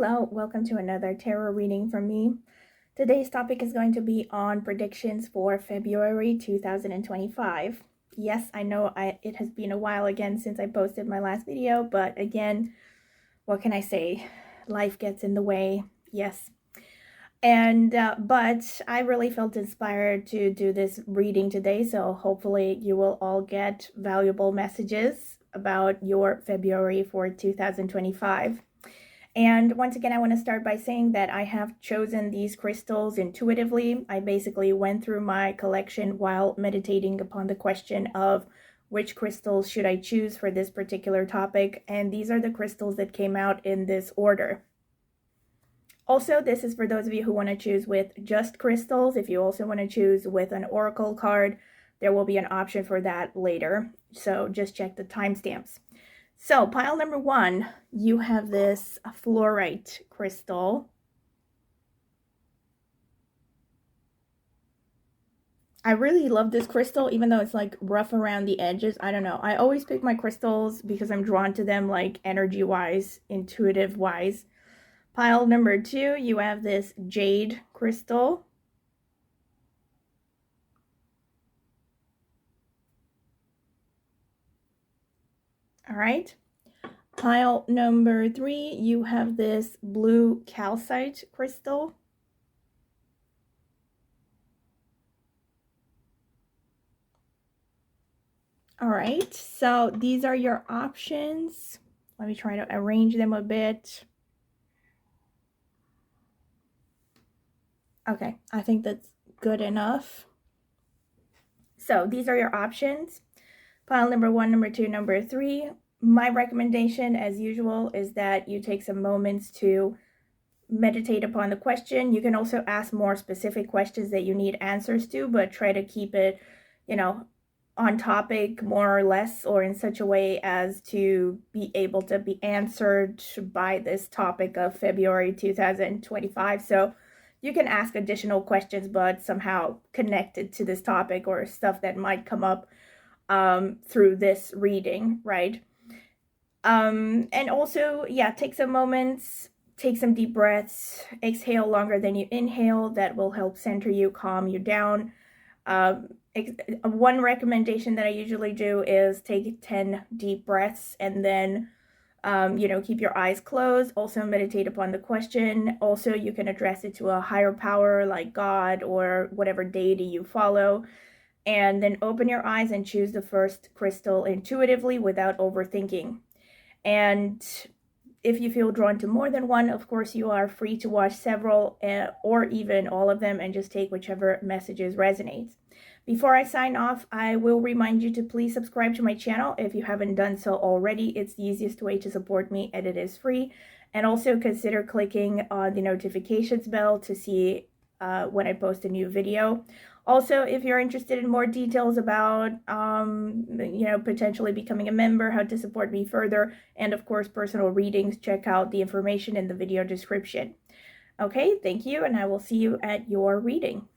Hello, welcome to another tarot reading from me. Today's topic is going to be on predictions for February 2025. Yes, I know it has been a while again since I posted my last video, but again, what can I say? Life gets in the way, yes. But I really felt inspired to do this reading today, so hopefully you will all get valuable messages about your February for 2025. And once again, I want to start by saying that I have chosen these crystals intuitively. I basically went through my collection while meditating upon the question of which crystals should I choose for this particular topic, and these are the crystals that came out in this order. Also, this is for those of you who want to choose with just crystals. If you also want to choose with an oracle card, there will be an option for that later. So just check the timestamps. So pile number one, you have this fluorite crystal. I really love this crystal, even though it's like rough around the edges. I don't know. I always pick my crystals because I'm drawn to them like energy-wise, intuitive-wise. Pile number two, you have this jade crystal. All right. Pile number three, you have this blue calcite crystal. All right, so these are your options. Let me try to arrange them a bit. Okay, I think that's good enough. So these are your options. Pile number one, number two, number three. My recommendation, as usual, is that you take some moments to meditate upon the question. You can also ask more specific questions that you need answers to, but try to keep it, on topic more or less, or in such a way as to be able to be answered by this topic of February 2025. So you can ask additional questions, but somehow connected to this topic or stuff that might come up through this reading, right? And also, yeah, take some moments, take some deep breaths, exhale longer than you inhale. That will help center you, calm you down. One recommendation that I usually do is take 10 deep breaths and then keep your eyes closed. Also meditate upon the question. Also, you can address it to a higher power like God or whatever deity you follow. And then open your eyes and choose the first crystal intuitively without overthinking. And if you feel drawn to more than one, of course, you are free to watch several or even all of them and just take whichever messages resonates. Before I sign off, I will remind you to please subscribe to my channel if you haven't done so already. It's the easiest way to support me and it is free. And also consider clicking on the notifications bell to see when I post a new video. Also, if you're interested in more details about, potentially becoming a member, how to support me further, and of course, personal readings, check out the information in the video description. Okay, thank you, and I will see you at your reading.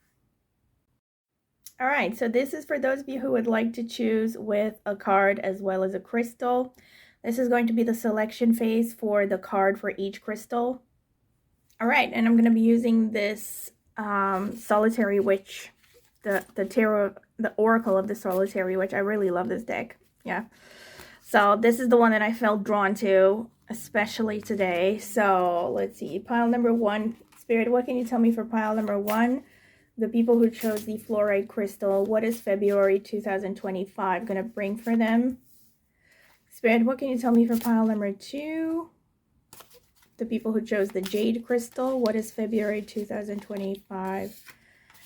All right, so this is for those of you who would like to choose with a card as well as a crystal. This is going to be the selection phase for the card for each crystal. All right, and I'm going to be using this Solitary Witch, the tarot, the oracle of the Solitary Witch. I really love this deck. Yeah. So this is the one that I felt drawn to, especially today. So let's see. Pile number one. Spirit, what can you tell me for pile number one? The people who chose the fluorite crystal, what is February 2025 going to bring for them? Spirit, what can you tell me for pile number two? The people who chose the jade crystal, what is February 2025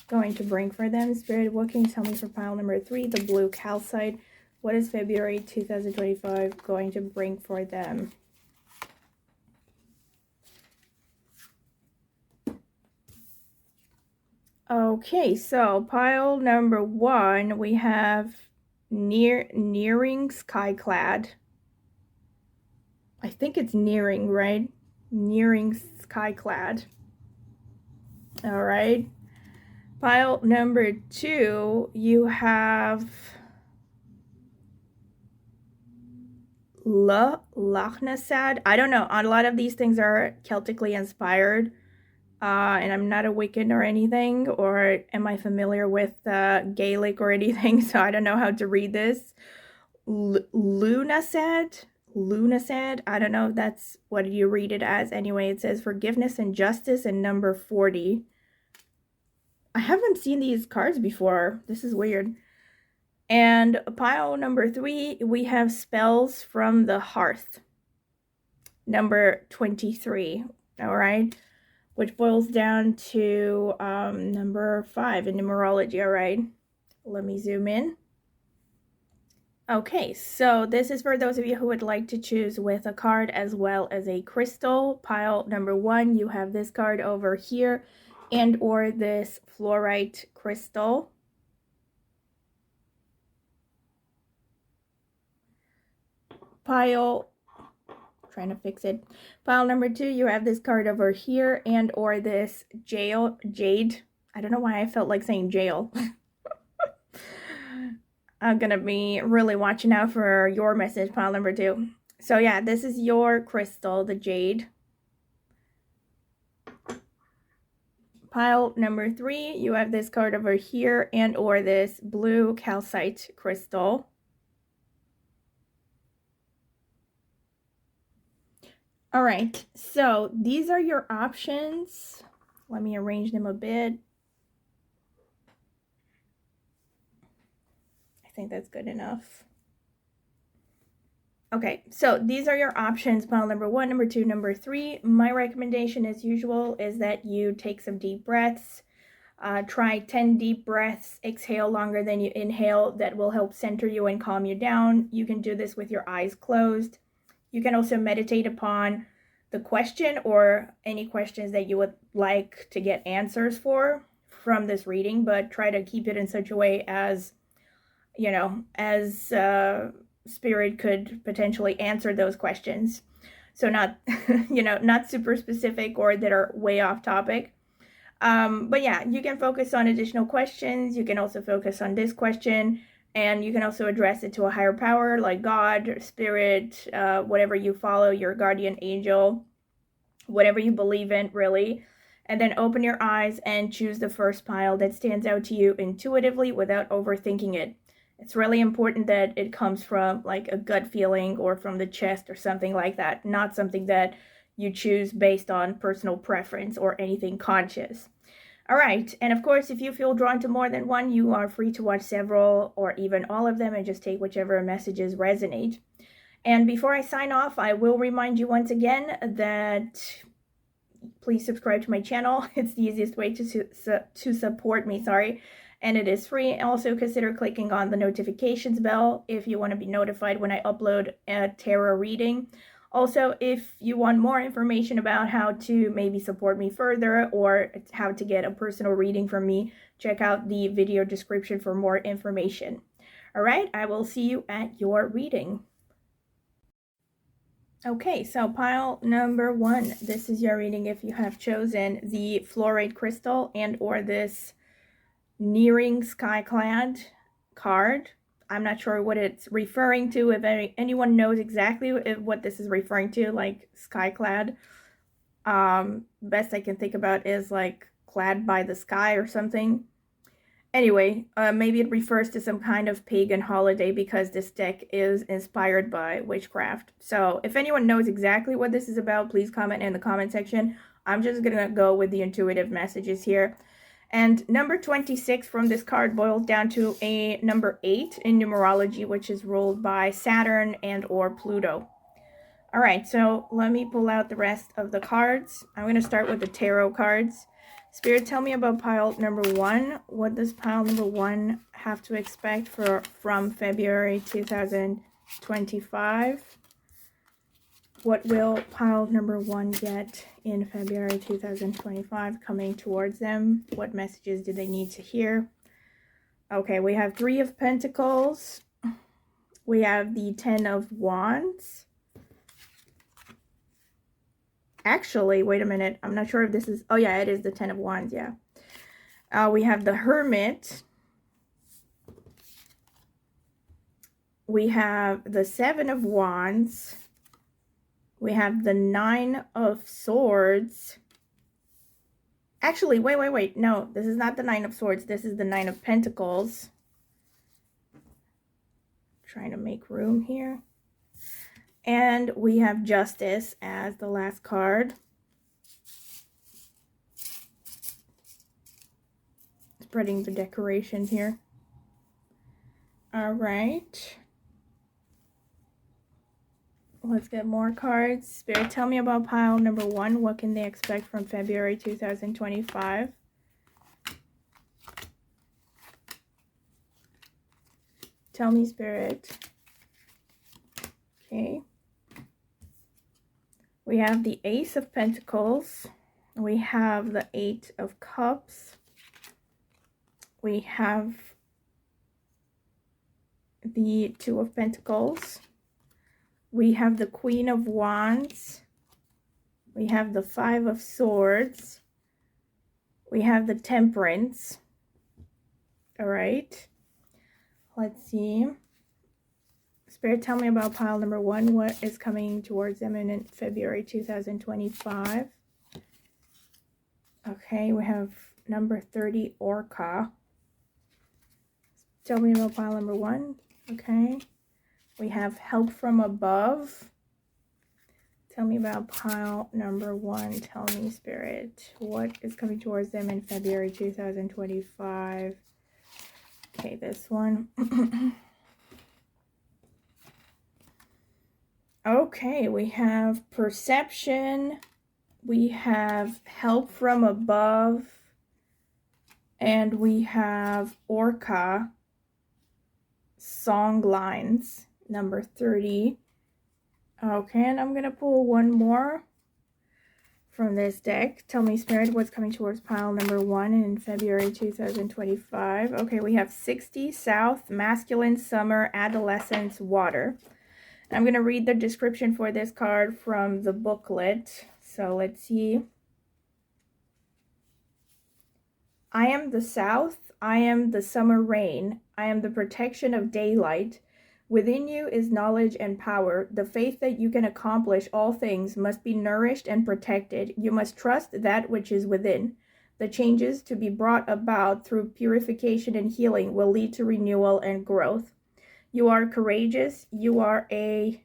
going to bring for them? Spirit, what can you tell me for pile number three? The blue calcite, what is February 2025 going to bring for them? Okay, so pile number one, we have nearing skyclad. I think it's nearing, right? Nearing skyclad. All right. Pile number two, you have Lachnasad. I don't know. A lot of these things are Celtically inspired. And I'm not a Wiccan or anything, or am I familiar with Gaelic or anything, so I don't know how to read this. Lunasad? Lunasad? I don't know if that's what you read it as. Anyway, it says forgiveness and justice and number 40. I haven't seen these cards before. This is weird. And pile number 3, we have spells from the hearth. Number 23. All right. Which boils down to number 5 in numerology. All right. Let me zoom in. Okay, so this is for those of you who would like to choose with a card as well as a crystal. Pile number 1, you have this card over here and or this fluorite crystal. Pile, trying to fix it. Pile number 2, you have this card over here and or this jade. I don't know why I felt like saying jail. I'm gonna be really watching out for your message, pile number 2. So yeah, this is your crystal, the jade. Pile number 3, you have this card over here and or this blue calcite crystal. All right, so these are your options. Let me arrange them a bit. I think that's good enough. Okay, so these are your options, pile number 1, number 2, number 3. My recommendation, as usual, is that you take some deep breaths. Try 10 deep breaths, exhale longer than you inhale. That will help center you and calm you down. You can do this with your eyes closed. You can also meditate upon the question or any questions that you would like to get answers for from this reading, but try to keep it in such a way as, you know, as Spirit could potentially answer those questions. So not, you know, not super specific or that are way off topic. But yeah, you can focus on additional questions. You can also focus on this question. And you can also address it to a higher power like God, Spirit, whatever you follow, your guardian angel, whatever you believe in, really. And then open your eyes and choose the first pile that stands out to you intuitively without overthinking it. It's really important that it comes from like a gut feeling or from the chest or something like that, not something that you choose based on personal preference or anything conscious. All right, and of course, if you feel drawn to more than one, you are free to watch several or even all of them and just take whichever messages resonate. And before I sign off, I will remind you once again that please subscribe to my channel. It's the easiest way to support me, and it is free. Also consider clicking on the notifications bell if you want to be notified when I upload a tarot reading. Also, if you want more information about how to maybe support me further or how to get a personal reading from me, check out the video description for more information. All right, I will see you at your reading. Okay, so pile number 1, this is your reading if you have chosen the fluorite crystal and or this nearing skyclad card. I'm not sure what it's referring to. If anyone knows exactly what this is referring to, like skyclad, best I can think about is like clad by the sky or something. Anyway, maybe it refers to some kind of pagan holiday because this deck is inspired by witchcraft. So if anyone knows exactly what this is about, please comment in the comment section. I'm just gonna go with the intuitive messages here. And number 26 from this card boils down to a number 8 in numerology, which is ruled by Saturn and or Pluto. All right, so let me pull out the rest of the cards. I'm going to start with the tarot cards. Spirit, tell me about pile number 1. What does pile number 1 have to expect from February 2025? What will pile number 1 get in February 2025 coming towards them? What messages do they need to hear? Okay, we have 3 of Pentacles. We have the 10 of Wands. Actually, wait a minute. I'm not sure if this is... Oh, yeah, it is the 10 of Wands, yeah. We have the Hermit. we have the Seven of Wands. We have the Nine of Swords. Actually, wait. No, this is not the Nine of Swords. This is the Nine of Pentacles. Trying to make room here. And we have Justice as the last card. Spreading the decorations here. All right. Let's get more cards. Spirit, tell me about pile number 1. What can they expect from February 2025? Tell me, Spirit. Okay. We have the Ace of Pentacles. We have the Eight of Cups. We have the Two of Pentacles. We have the Queen of Wands. We have the Five of Swords. We have the Temperance. All right. Let's see. Spirit, tell me about pile number 1. What is coming towards them in February 2025? Okay, we have number 30, Orca. Tell me about pile number 1. Okay. We have Help from Above. Tell me about pile number 1. Tell me, Spirit, what is coming towards them in February 2025? Okay, this one. Okay, we have Perception. We have Help from Above. And we have Orca. Song Lines, number 30. Okay, and I'm going to pull one more from this deck. Tell me, Spirit, what's coming towards pile number 1 in February 2025. Okay, we have 60, South, Masculine, Summer, Adolescence, Water. I'm going to read the description for this card from the booklet. So let's see. I am the South. I am the summer rain. I am the protection of daylight. Within you is knowledge and power. The faith that you can accomplish all things must be nourished and protected. You must trust that which is within. The changes to be brought about through purification and healing will lead to renewal and growth. You are courageous. You are a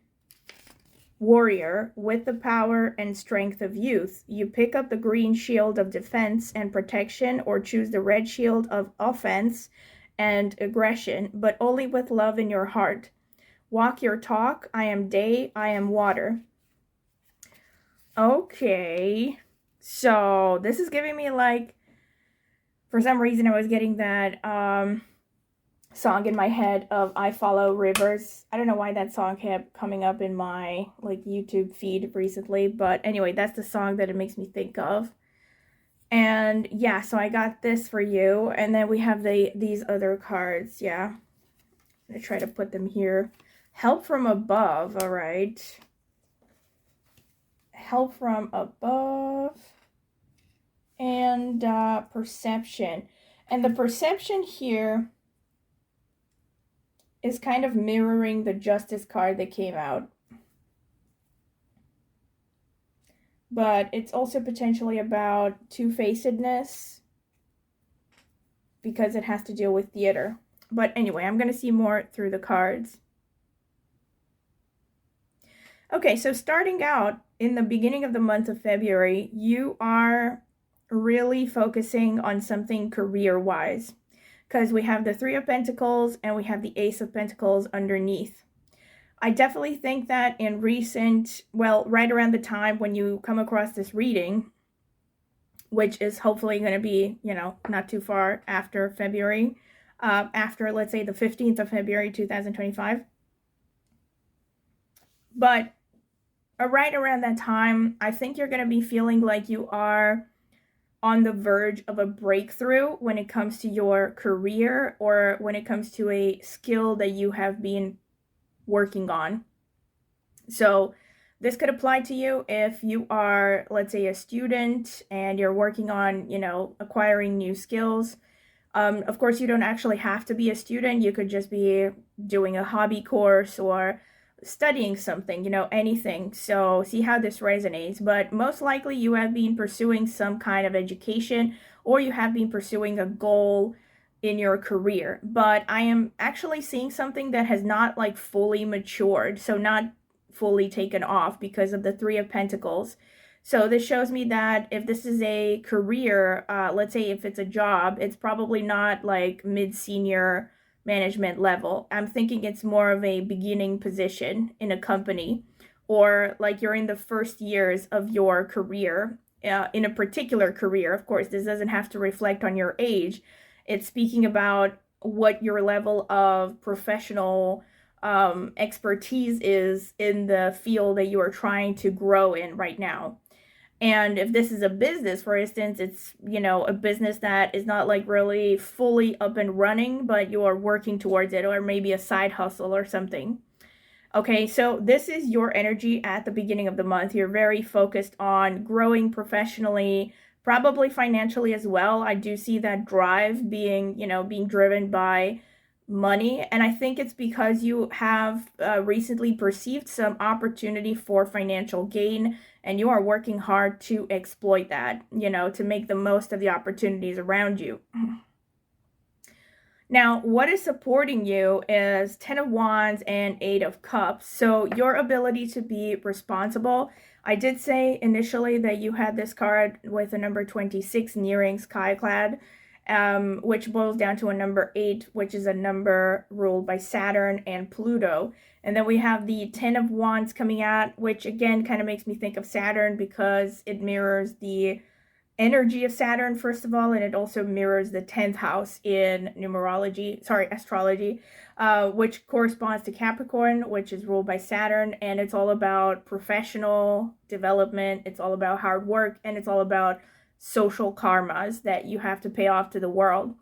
warrior with the power and strength of youth. You pick up the green shield of defense and protection, or choose the red shield of offense and aggression, but only with love in your heart. Walk your talk. I am day. I am water. Okay. So this is giving me, like, for some reason I was getting that song in my head of I Follow Rivers. I don't know why that song kept coming up in my, like, YouTube feed recently, but anyway, that's the song that it makes me think of. And yeah, so I got this for you, and then we have these other cards. Yeah, I'm gonna try to put them here. Help from Above. All right, Help from Above, and Perception. And the Perception here is kind of mirroring the Justice card that came out. But it's also potentially about two-facedness, because it has to deal with theater. But anyway, I'm going to see more through the cards. Okay, so starting out in the beginning of the month of February, you are really focusing on something career-wise, because we have the Three of Pentacles and we have the Ace of Pentacles underneath. I definitely think that in recent, well, right around the time when you come across this reading, which is hopefully going to be, you know, not too far after February, after, let's say, the 15th of February, 2025. But right around that time, I think you're going to be feeling like you are on the verge of a breakthrough when it comes to your career, or when it comes to a skill that you have been working on. So this could apply to you if you are, let's say, a student and you're working on, you know, acquiring new skills. Of course, you don't actually have to be a student. You could just be doing a hobby course or studying something, anything. So see how this resonates. But most likely you have been pursuing some kind of education, or you have been pursuing a goal in your career. But I am actually seeing something that has not like fully matured, so not fully taken off because of the Three of Pentacles. So this shows me that if this is a career, let's say if it's a job, it's probably not like mid-senior management level. I'm thinking it's more of a beginning position in a company, or like you're in the first years of your career, in a particular career. Of course, this doesn't have to reflect on your age. It's speaking about what your level of professional expertise is in the field that you are trying to grow in right now. And if this is a business, for instance, it's, a business that is not like really fully up and running, but you are working towards it, or maybe a side hustle or something. Okay, so this is your energy at the beginning of the month. You're very focused on growing professionally, probably financially as well. I do see that drive being driven by money, and I think it's because you have recently perceived some opportunity for financial gain, and you are working hard to exploit that, to make the most of the opportunities around you. Now, what is supporting you is 10 of Wands and 8 of Cups. So your ability to be responsible. I did say initially that you had this card with a number 26 nearing Skyclad, which boils down to a number 8, which is a number ruled by Saturn and Pluto. And then we have the 10 of Wands coming out, which again kind of makes me think of Saturn because it mirrors the energy of Saturn, first of all, and it also mirrors the 10th house in astrology, which corresponds to Capricorn, which is ruled by Saturn, and it's all about professional development, it's all about hard work, and it's all about social karmas that you have to pay off to the world.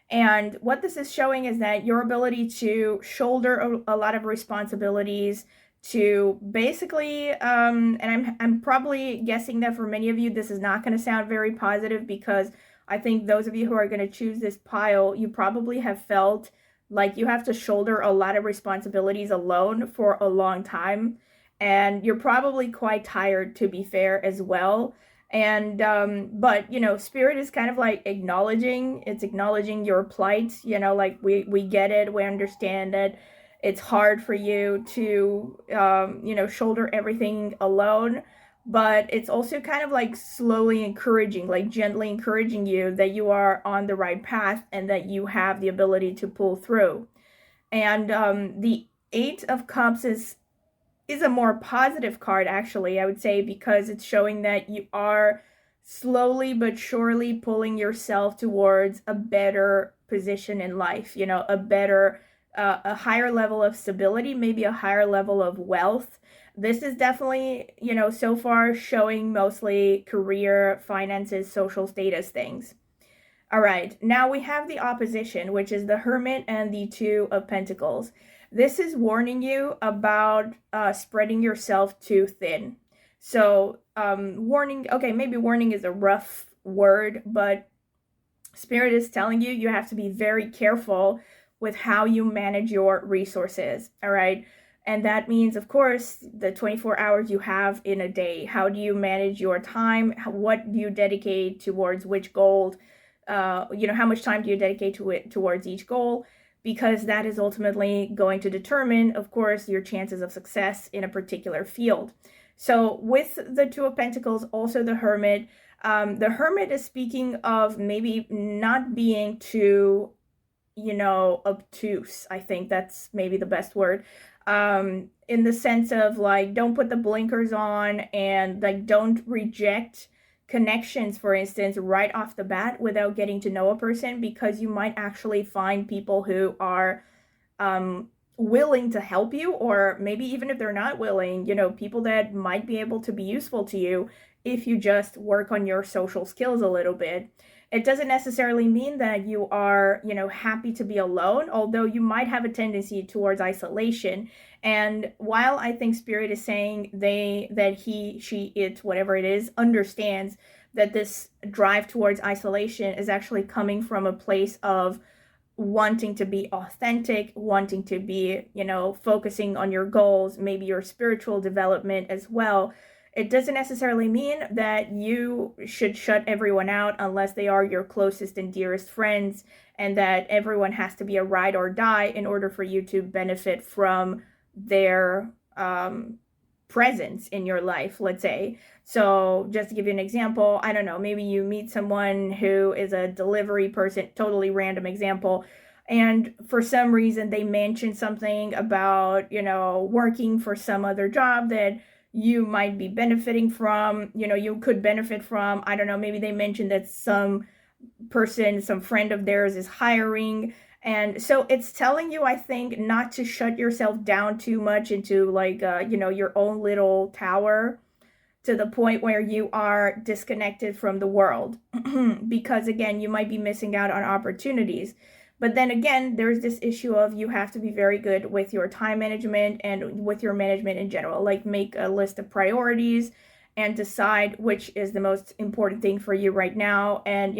And what this is showing is that your ability to shoulder a lot of responsibilities, to basically, and I'm probably guessing that for many of you, this is not going to sound very positive, because I think those of you who are going to choose this pile, you probably have felt like you have to shoulder a lot of responsibilities alone for a long time. And you're probably quite tired, to be fair, as well. And but Spirit is kind of like acknowledging your plight. Like we get it, we understand it. It's hard for you to shoulder everything alone, but it's also kind of like slowly encouraging, like gently encouraging you that you are on the right path and that you have the ability to pull through. And the 8 of Cups is a more positive card, actually, I would say, because it's showing that you are slowly but surely pulling yourself towards a better position in life, a better, a higher level of stability, maybe a higher level of wealth. This is definitely, so far showing mostly career, finances, social status things. All right, now we have the opposition, which is the Hermit and the 2 of Pentacles. This is warning you about spreading yourself too thin. So warning, okay, maybe warning is a rough word, but Spirit is telling you you have to be very careful with how you manage your resources, all right? And that means, of course, the 24 hours you have in a day. How do you manage your time? What do you dedicate towards which goal? How much time do you dedicate to it towards each goal? Because that is ultimately going to determine, of course, your chances of success in a particular field. So with the 2 of Pentacles, also the Hermit is speaking of maybe not being too, obtuse. I think that's maybe the best word. In the sense of like, don't put the blinkers on, and like, don't reject connections, for instance, right off the bat without getting to know a person, because you might actually find people who are willing to help you, or maybe even if they're not willing, people that might be able to be useful to you if you just work on your social skills a little bit. It doesn't necessarily mean that you are, happy to be alone, although you might have a tendency towards isolation. And while I think Spirit is saying that he, she, it, whatever it is, understands that this drive towards isolation is actually coming from a place of wanting to be authentic, wanting to be, focusing on your goals, maybe your spiritual development as well. It doesn't necessarily mean that you should shut everyone out unless they are your closest and dearest friends, and that everyone has to be a ride or die in order for you to benefit from their presence in your life, let's say. So just to give you an example, I don't know, maybe you meet someone who is a delivery person, totally random example, and for some reason they mention something about, working for some other job that you might be benefiting from, you could benefit from. I don't know, maybe they mentioned that some person, some friend of theirs is hiring. And so it's telling you, I think, not to shut yourself down too much into like, your own little tower to the point where you are disconnected from the world. Because again, you might be missing out on opportunities. But then again, there's this issue of you have to be very good with your time management and with your management in general. Like make a list of priorities and decide which is the most important thing for you right now. And,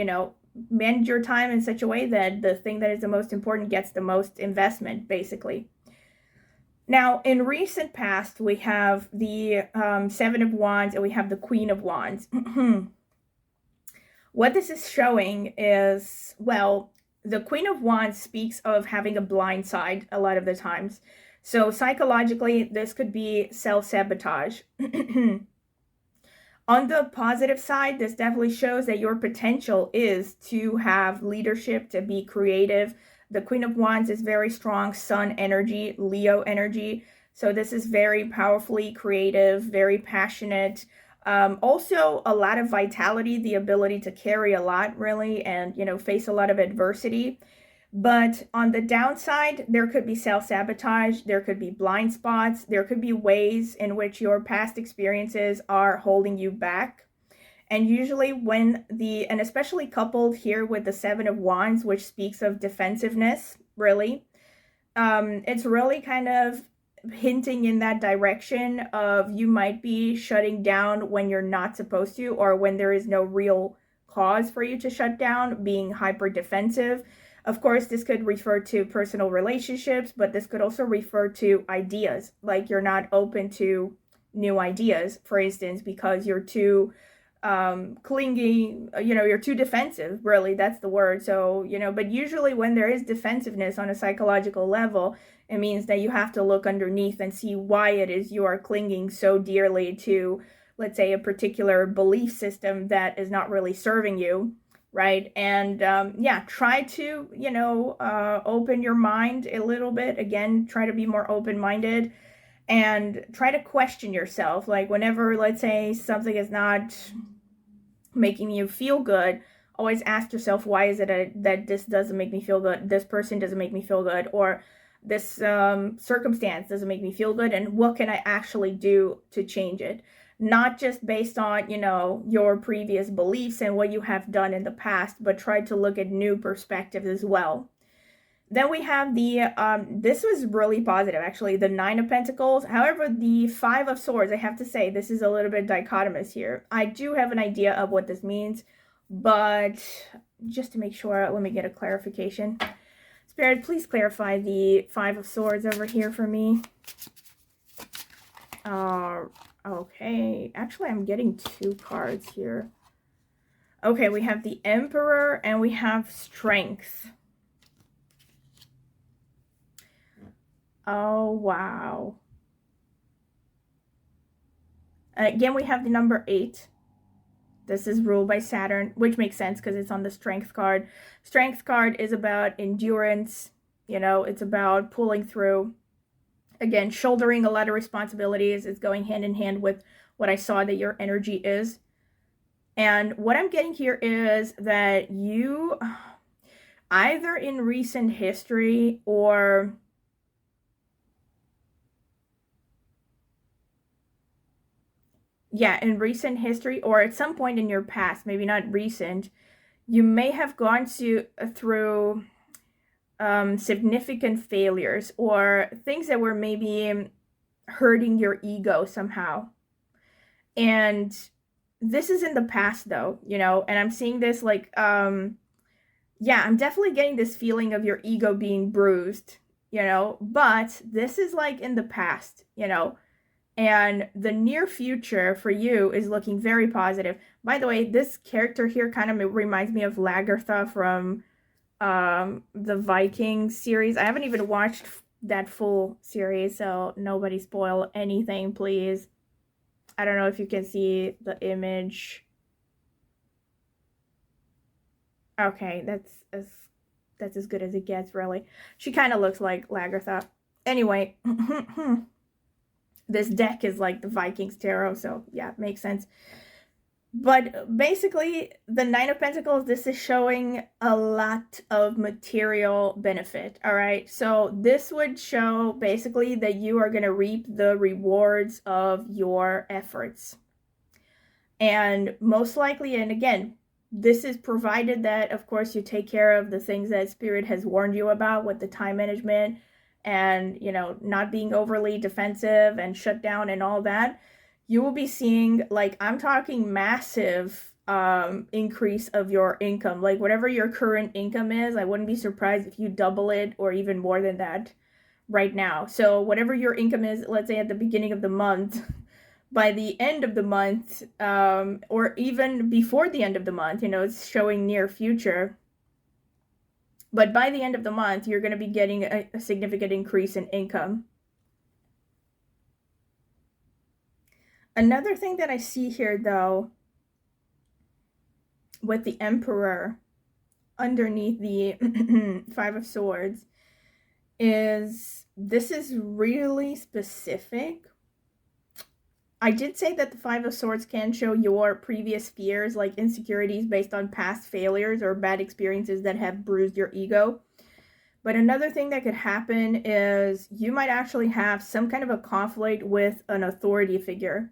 manage your time in such a way that the thing that is the most important gets the most investment, basically. Now, in recent past, we have the Seven of Wands and we have the Queen of Wands. What this is showing is, well, the Queen of Wands speaks of having a blind side a lot of the times. So psychologically, this could be self-sabotage. On the positive side, this definitely shows that your potential is to have leadership, to be creative. The Queen of Wands is very strong Sun energy, Leo energy. So this is very powerfully creative, very passionate. Also a lot of vitality, the ability to carry a lot really, and, face a lot of adversity. But on the downside, there could be self-sabotage, there could be blind spots, there could be ways in which your past experiences are holding you back. And usually and especially coupled here with the Seven of Wands, which speaks of defensiveness, really, it's really kind of hinting in that direction of you might be shutting down when you're not supposed to, or when there is no real cause for you to shut down, being hyper defensive. Of course, this could refer to personal relationships, but this could also refer to ideas, like you're not open to new ideas, for instance, because you're too clingy, you're too defensive, really, that's the word. So, but usually when there is defensiveness on a psychological level, it means that you have to look underneath and see why it is you are clinging so dearly to, let's say, a particular belief system that is not really serving you. Right. And try to, open your mind a little bit. Again, try to be more open-minded and try to question yourself. Like whenever, let's say, something is not making you feel good, always ask yourself, why is it that this doesn't make me feel good? This person doesn't make me feel good, or this circumstance doesn't make me feel good. And what can I actually do to change it? Not just based on, your previous beliefs and what you have done in the past, but try to look at new perspectives as well. Then we have this was really positive, actually, the Nine of Pentacles. However, the Five of Swords, I have to say, this is a little bit dichotomous here. I do have an idea of what this means, but just to make sure, let me get a clarification. Spirit, please clarify the Five of Swords over here for me. Okay, actually I'm getting two cards here. Okay, we have the Emperor and we have Strength. Oh, wow. Again, we have the number 8. This is ruled by Saturn, which makes sense because it's on the Strength card. Strength card is about endurance. It's about pulling through. Again, shouldering a lot of responsibilities is going hand in hand with what I saw that your energy is. And what I'm getting here is that you, either in recent history or in recent history or at some point in your past, maybe not recent, you may have gone through significant failures or things that were maybe hurting your ego somehow. And this is in the past though, you know, and I'm seeing this like, yeah, I'm definitely getting this feeling of your ego being bruised, you know, but this is like in the past, you know, and the near future for you is looking very positive. By the way, this character here kind of reminds me of Lagertha from the Vikings series. I haven't even watched that full series, so nobody spoil anything, please. I don't know if you can see the image. Okay, that's as good as it gets, really. She kind of looks like Lagertha. Anyway, this deck is like the Vikings tarot, so yeah, makes sense. But basically, the Nine of Pentacles, this is showing a lot of material benefit, all right? So this would show basically that you are going to reap the rewards of your efforts. And most likely, and again, this is provided that, of course, you take care of the things that Spirit has warned you about with the time management and, you know, not being overly defensive and shut down and all that. You will be seeing, like, I'm talking massive increase of your income. Like, whatever your current income is, I wouldn't be surprised if you double it or even more than that right now. So whatever your income is, let's say at the beginning of the month, by the end of the month, or even before the end of the month, you know, it's showing near future. But by the end of the month, you're going to be getting a significant increase in income. Another thing that I see here, though, with the Emperor underneath the Five of Swords, is this is really specific. I did say that the Five of Swords can show your previous fears, like insecurities based on past failures or bad experiences that have bruised your ego. But another thing that could happen is you might actually have some kind of a conflict with an authority figure,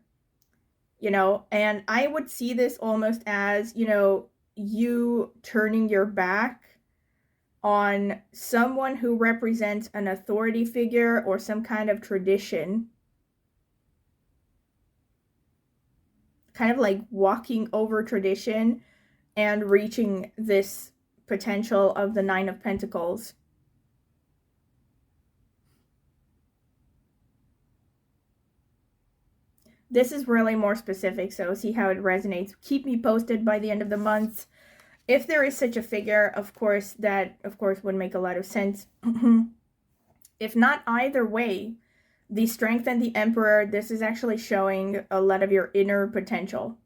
you know, and I would see this almost as, you know, you turning your back on someone who represents an authority figure or some kind of tradition. Kind of like walking over tradition and reaching this potential of the Nine of Pentacles. This is really more specific, so see how it resonates. Keep me posted by the end of the month. If there is such a figure, of course, that would make a lot of sense. If not, either way, the Strength and the Emperor, this is actually showing a lot of your inner potential.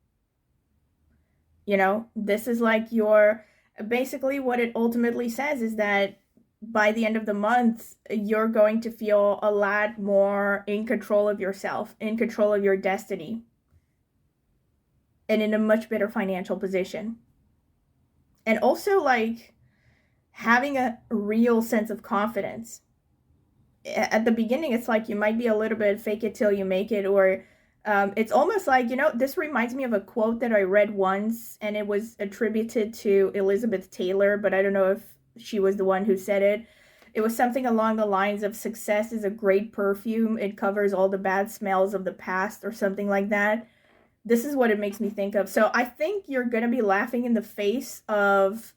You know, this is like your, basically what it ultimately says is that by the end of the month, you're going to feel a lot more in control of yourself, in control of your destiny, and in a much better financial position. And also, like, having a real sense of confidence. At the beginning, it's like you might be a little bit fake it till you make it, or it's almost like, you know, this reminds me of a quote that I read once, and it was attributed to Elizabeth Taylor, but I don't know if she was the one who said it. It was something along the lines of success is a great perfume. It covers all the bad smells of the past, or something like that. This is what it makes me think of. So I think you're going to be laughing in the face of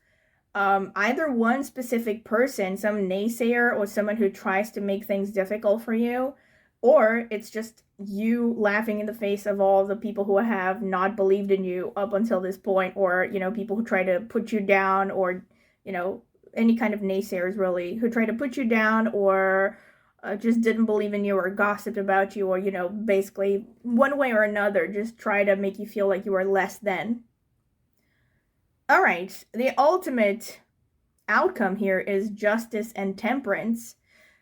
either one specific person, some naysayer or someone who tries to make things difficult for you, or it's just you laughing in the face of all the people who have not believed in you up until this point, or, you know, people who try to put you down, or, you know, any kind of naysayers really, who try to put you down, or just didn't believe in you, or gossiped about you, or, you know, basically one way or another just try to make you feel like you are less than. All right, the ultimate outcome here is Justice and Temperance.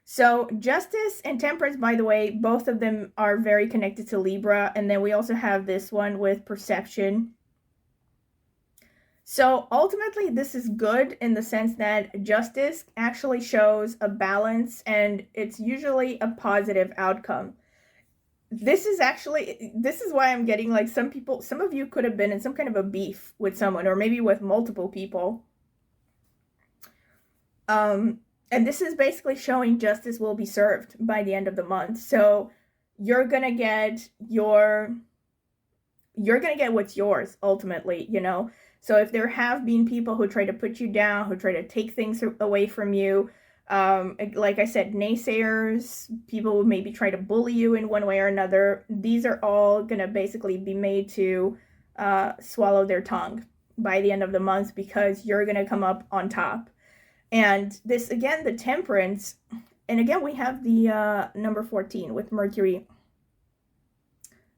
So Justice and Temperance, by the way, both of them are very connected to Libra, and then we also have this one with Perception. So ultimately, this is good in the sense that Justice actually shows a balance, and it's usually a positive outcome. this is why I'm getting like some of you could have been in some kind of a beef with someone, or maybe with multiple people. And this is basically showing justice will be served by the end of the month. So you're gonna get what's yours ultimately, you know. So if there have been people who try to put you down, who try to take things away from you, like I said, naysayers, people who maybe try to bully you in one way or another, these are all gonna basically be made to swallow their tongue by the end of the month, because you're gonna come up on top. And this, again, the Temperance, and again, we have the number 14 with Mercury.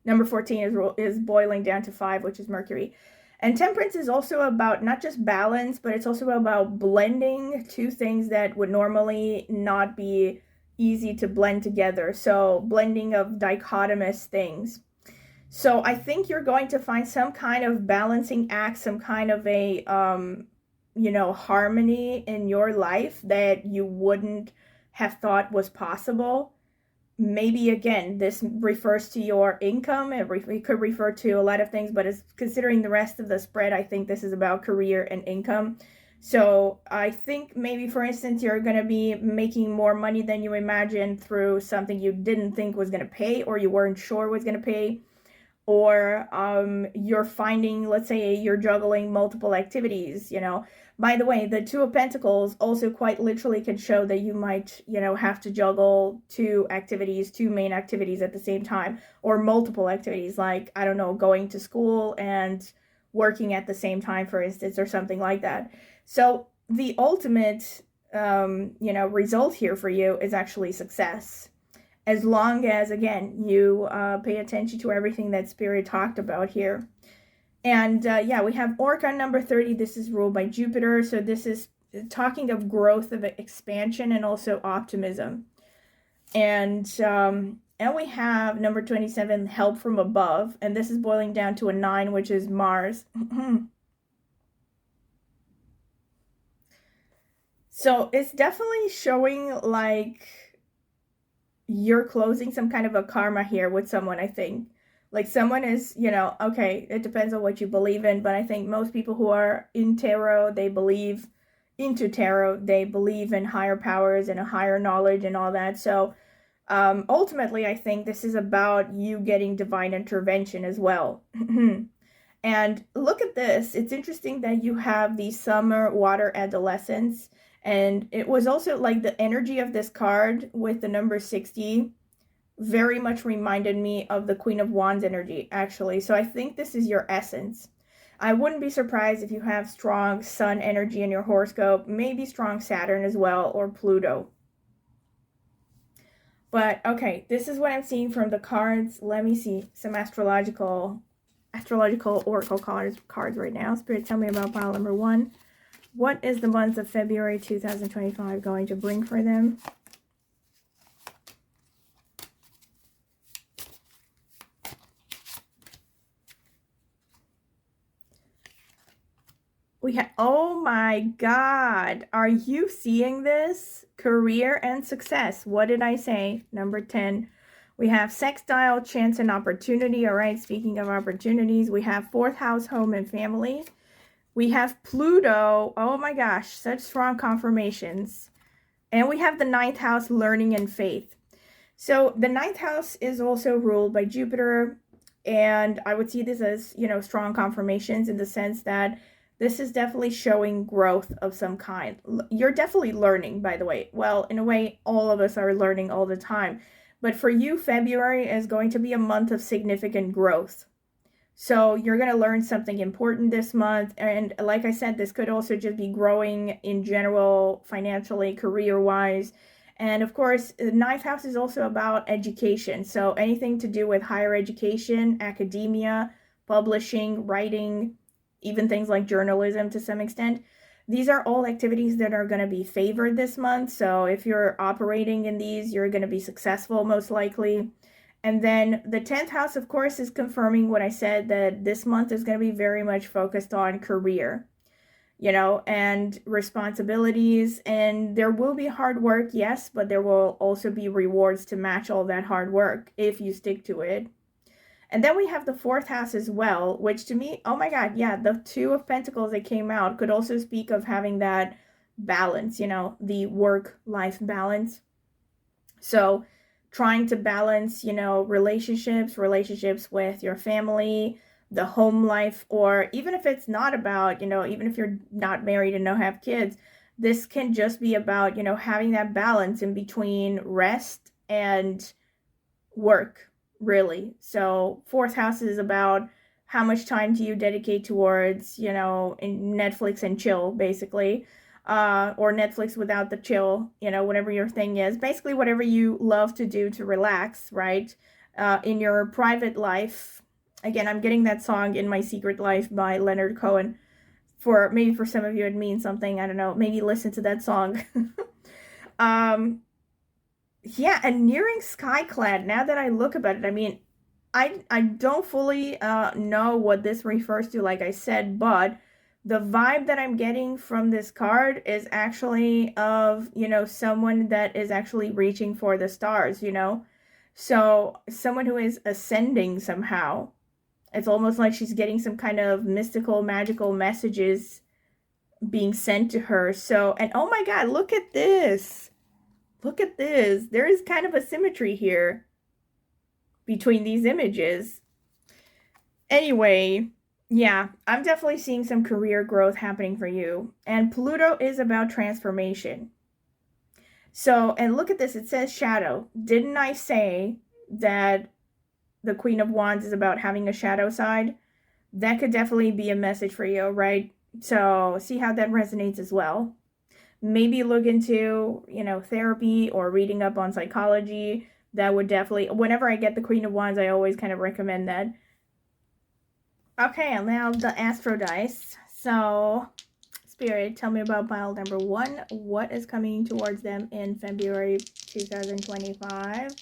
Number 14 is boiling down to 5, which is Mercury. And Temperance is also about not just balance, but it's also about blending two things that would normally not be easy to blend together. So blending of dichotomous things. So I think you're going to find some kind of balancing act, some kind of a harmony in your life that you wouldn't have thought was possible. Maybe, again, this refers to your income. It could refer to a lot of things, but as considering the rest of the spread, I think this is about career and income. So I think maybe, for instance, you're going to be making more money than you imagined through something you didn't think was going to pay, or you weren't sure was going to pay. Or you're finding, let's say you're juggling multiple activities, you know. By the way, the Two of Pentacles also quite literally can show that you might, have to juggle two main activities at the same time, or multiple activities, like, I don't know, going to school and working at the same time, for instance, or something like that. So the ultimate, result here for you is actually success. As long as, again, you pay attention to everything that Spirit talked about here. And we have Orca number 30. This is ruled by Jupiter. So this is talking of growth, of expansion, and also optimism. And we have number 27, help from above. And this is boiling down to a 9, which is Mars. So it's definitely showing like you're closing some kind of a karma here with someone, I think. Like, someone is, okay, it depends on what you believe in, but I think most people who are in tarot, they believe in higher powers and a higher knowledge and all that. So ultimately, I think this is about you getting divine intervention as well. And look at this. It's interesting that you have the summer water adolescence. And it was also like the energy of this card with the number 60 very much reminded me of the Queen of Wands energy, actually. So I think this is your essence. I wouldn't be surprised if you have strong Sun energy in your horoscope, maybe strong Saturn as well, or Pluto. But okay, this is what I'm seeing from the cards. Let me see some astrological oracle cards right now. Spirit, tell me about pile number 1. What is the month of February 2025 going to bring for them? Oh my God, are you seeing this? Career and success. What did I say? Number 10. We have sextile, chance and opportunity. All right, speaking of opportunities, we have 4th house, home and family. We have Pluto. Oh my gosh, such strong confirmations. And we have the 9th house, learning and faith. So the 9th house is also ruled by Jupiter. And I would see this as, strong confirmations, in the sense that this is definitely showing growth of some kind. You're definitely learning, by the way. Well, in a way, all of us are learning all the time. But for you, February is going to be a month of significant growth. So you're going to learn something important this month. And like I said, this could also just be growing in general, financially, career-wise. And of course, the 9th house is also about education. So anything to do with higher education, academia, publishing, writing, even things like journalism to some extent. These are all activities that are going to be favored this month. So if you're operating in these, you're going to be successful, most likely. And then the 10th house, of course, is confirming what I said, that this month is going to be very much focused on career. you know, and responsibilities. And there will be hard work, yes, but there will also be rewards to match all that hard work if you stick to it. And then we have the fourth house as well, which to me, oh my God, yeah, the Two of Pentacles that came out could also speak of having that balance, you know, the work-life balance. So trying to balance, you know, relationships with your family, the home life, or even if it's not about, you know, even if you're not married and don't have kids, this can just be about, you know, having that balance in between rest and work, really. So fourth house is about how much time do you dedicate towards, you know, Netflix and chill, basically. Or Netflix without the chill, you know, whatever your thing is. Basically, whatever you love to do to relax, right? In your private life. Again, I'm getting that song In My Secret Life by Leonard Cohen. Maybe for some of you it means something, I don't know. Maybe listen to that song. Yeah, and nearing Skyclad, now that I look about it, I mean, I don't fully know what this refers to, like I said, but the vibe that I'm getting from this card is actually of, you know, someone that is actually reaching for the stars, you know? So someone who is ascending somehow. It's almost like she's getting some kind of mystical, magical messages being sent to her. So, and oh my God, look at this. Look at this. There is kind of a symmetry here between these images. Anyway, yeah, I'm definitely seeing some career growth happening for you. And Pluto is about transformation. So, and look at this. It says shadow. Didn't I say that the Queen of Wands is about having a shadow side? That could definitely be a message for you, right? So, see how that resonates as well. Maybe look into, you know, therapy or reading up on psychology. That would definitely, whenever I get the Queen of Wands, I always kind of recommend that. Okay, and now the Astro dice. So, Spirit, tell me about pile number 1. What is coming towards them in February 2025?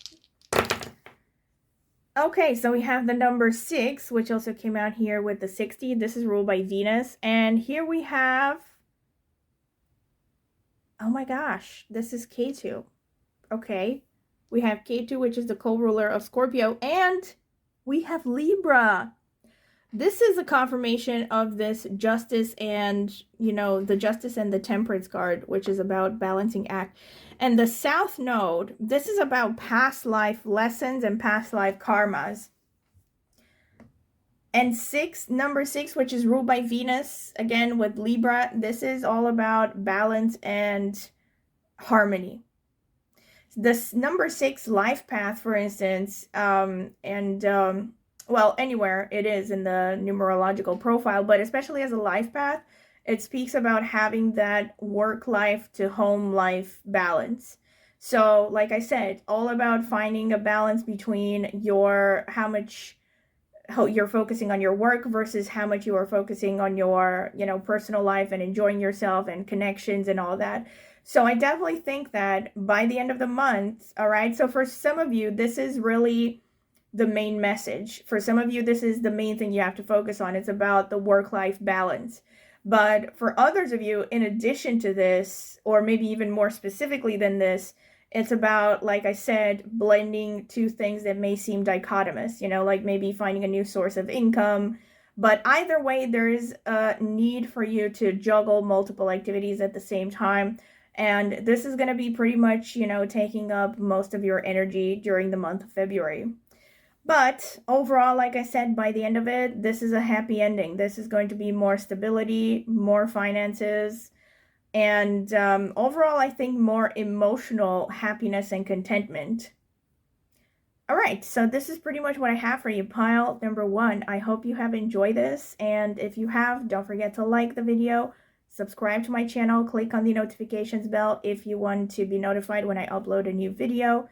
Okay, so we have the number 6, which also came out here with the 60. This is ruled by Venus. And here we have, oh my gosh, this is K2. Okay, we have K2, which is the co-ruler of Scorpio, and we have Libra. This is a confirmation of this Justice and, you know, the Justice and the Temperance card, which is about balancing act. And the South Node, this is about past life lessons and past life karmas. And number 6, which is ruled by Venus, again with Libra, this is all about balance and harmony. This number 6 life path, for instance, well, anywhere it is in the numerological profile, but especially as a life path, it speaks about having that work life to home life balance. So, like I said, all about finding a balance between how much you're focusing on your work versus how much you are focusing on your, you know, personal life and enjoying yourself and connections and all that. So I definitely think that by the end of the month, all right, so for some of you, this is really the main message. For some of you, this is the main thing you have to focus on. It's about the work-life balance. But for others of you, in addition to this, or maybe even more specifically than this, it's about, like I said, blending two things that may seem dichotomous, you know, like maybe finding a new source of income. But either way, there is a need for you to juggle multiple activities at the same time. And this is going to be pretty much, you know, taking up most of your energy during the month of February. But overall, like I said, by the end of it, this is a happy ending. This is going to be more stability, more finances, and overall, I think more emotional happiness and contentment. All right, so this is pretty much what I have for you, pile number 1. I hope you have enjoyed this, and if you have, don't forget to like the video, subscribe to my channel, click on the notifications bell if you want to be notified when I upload a new video.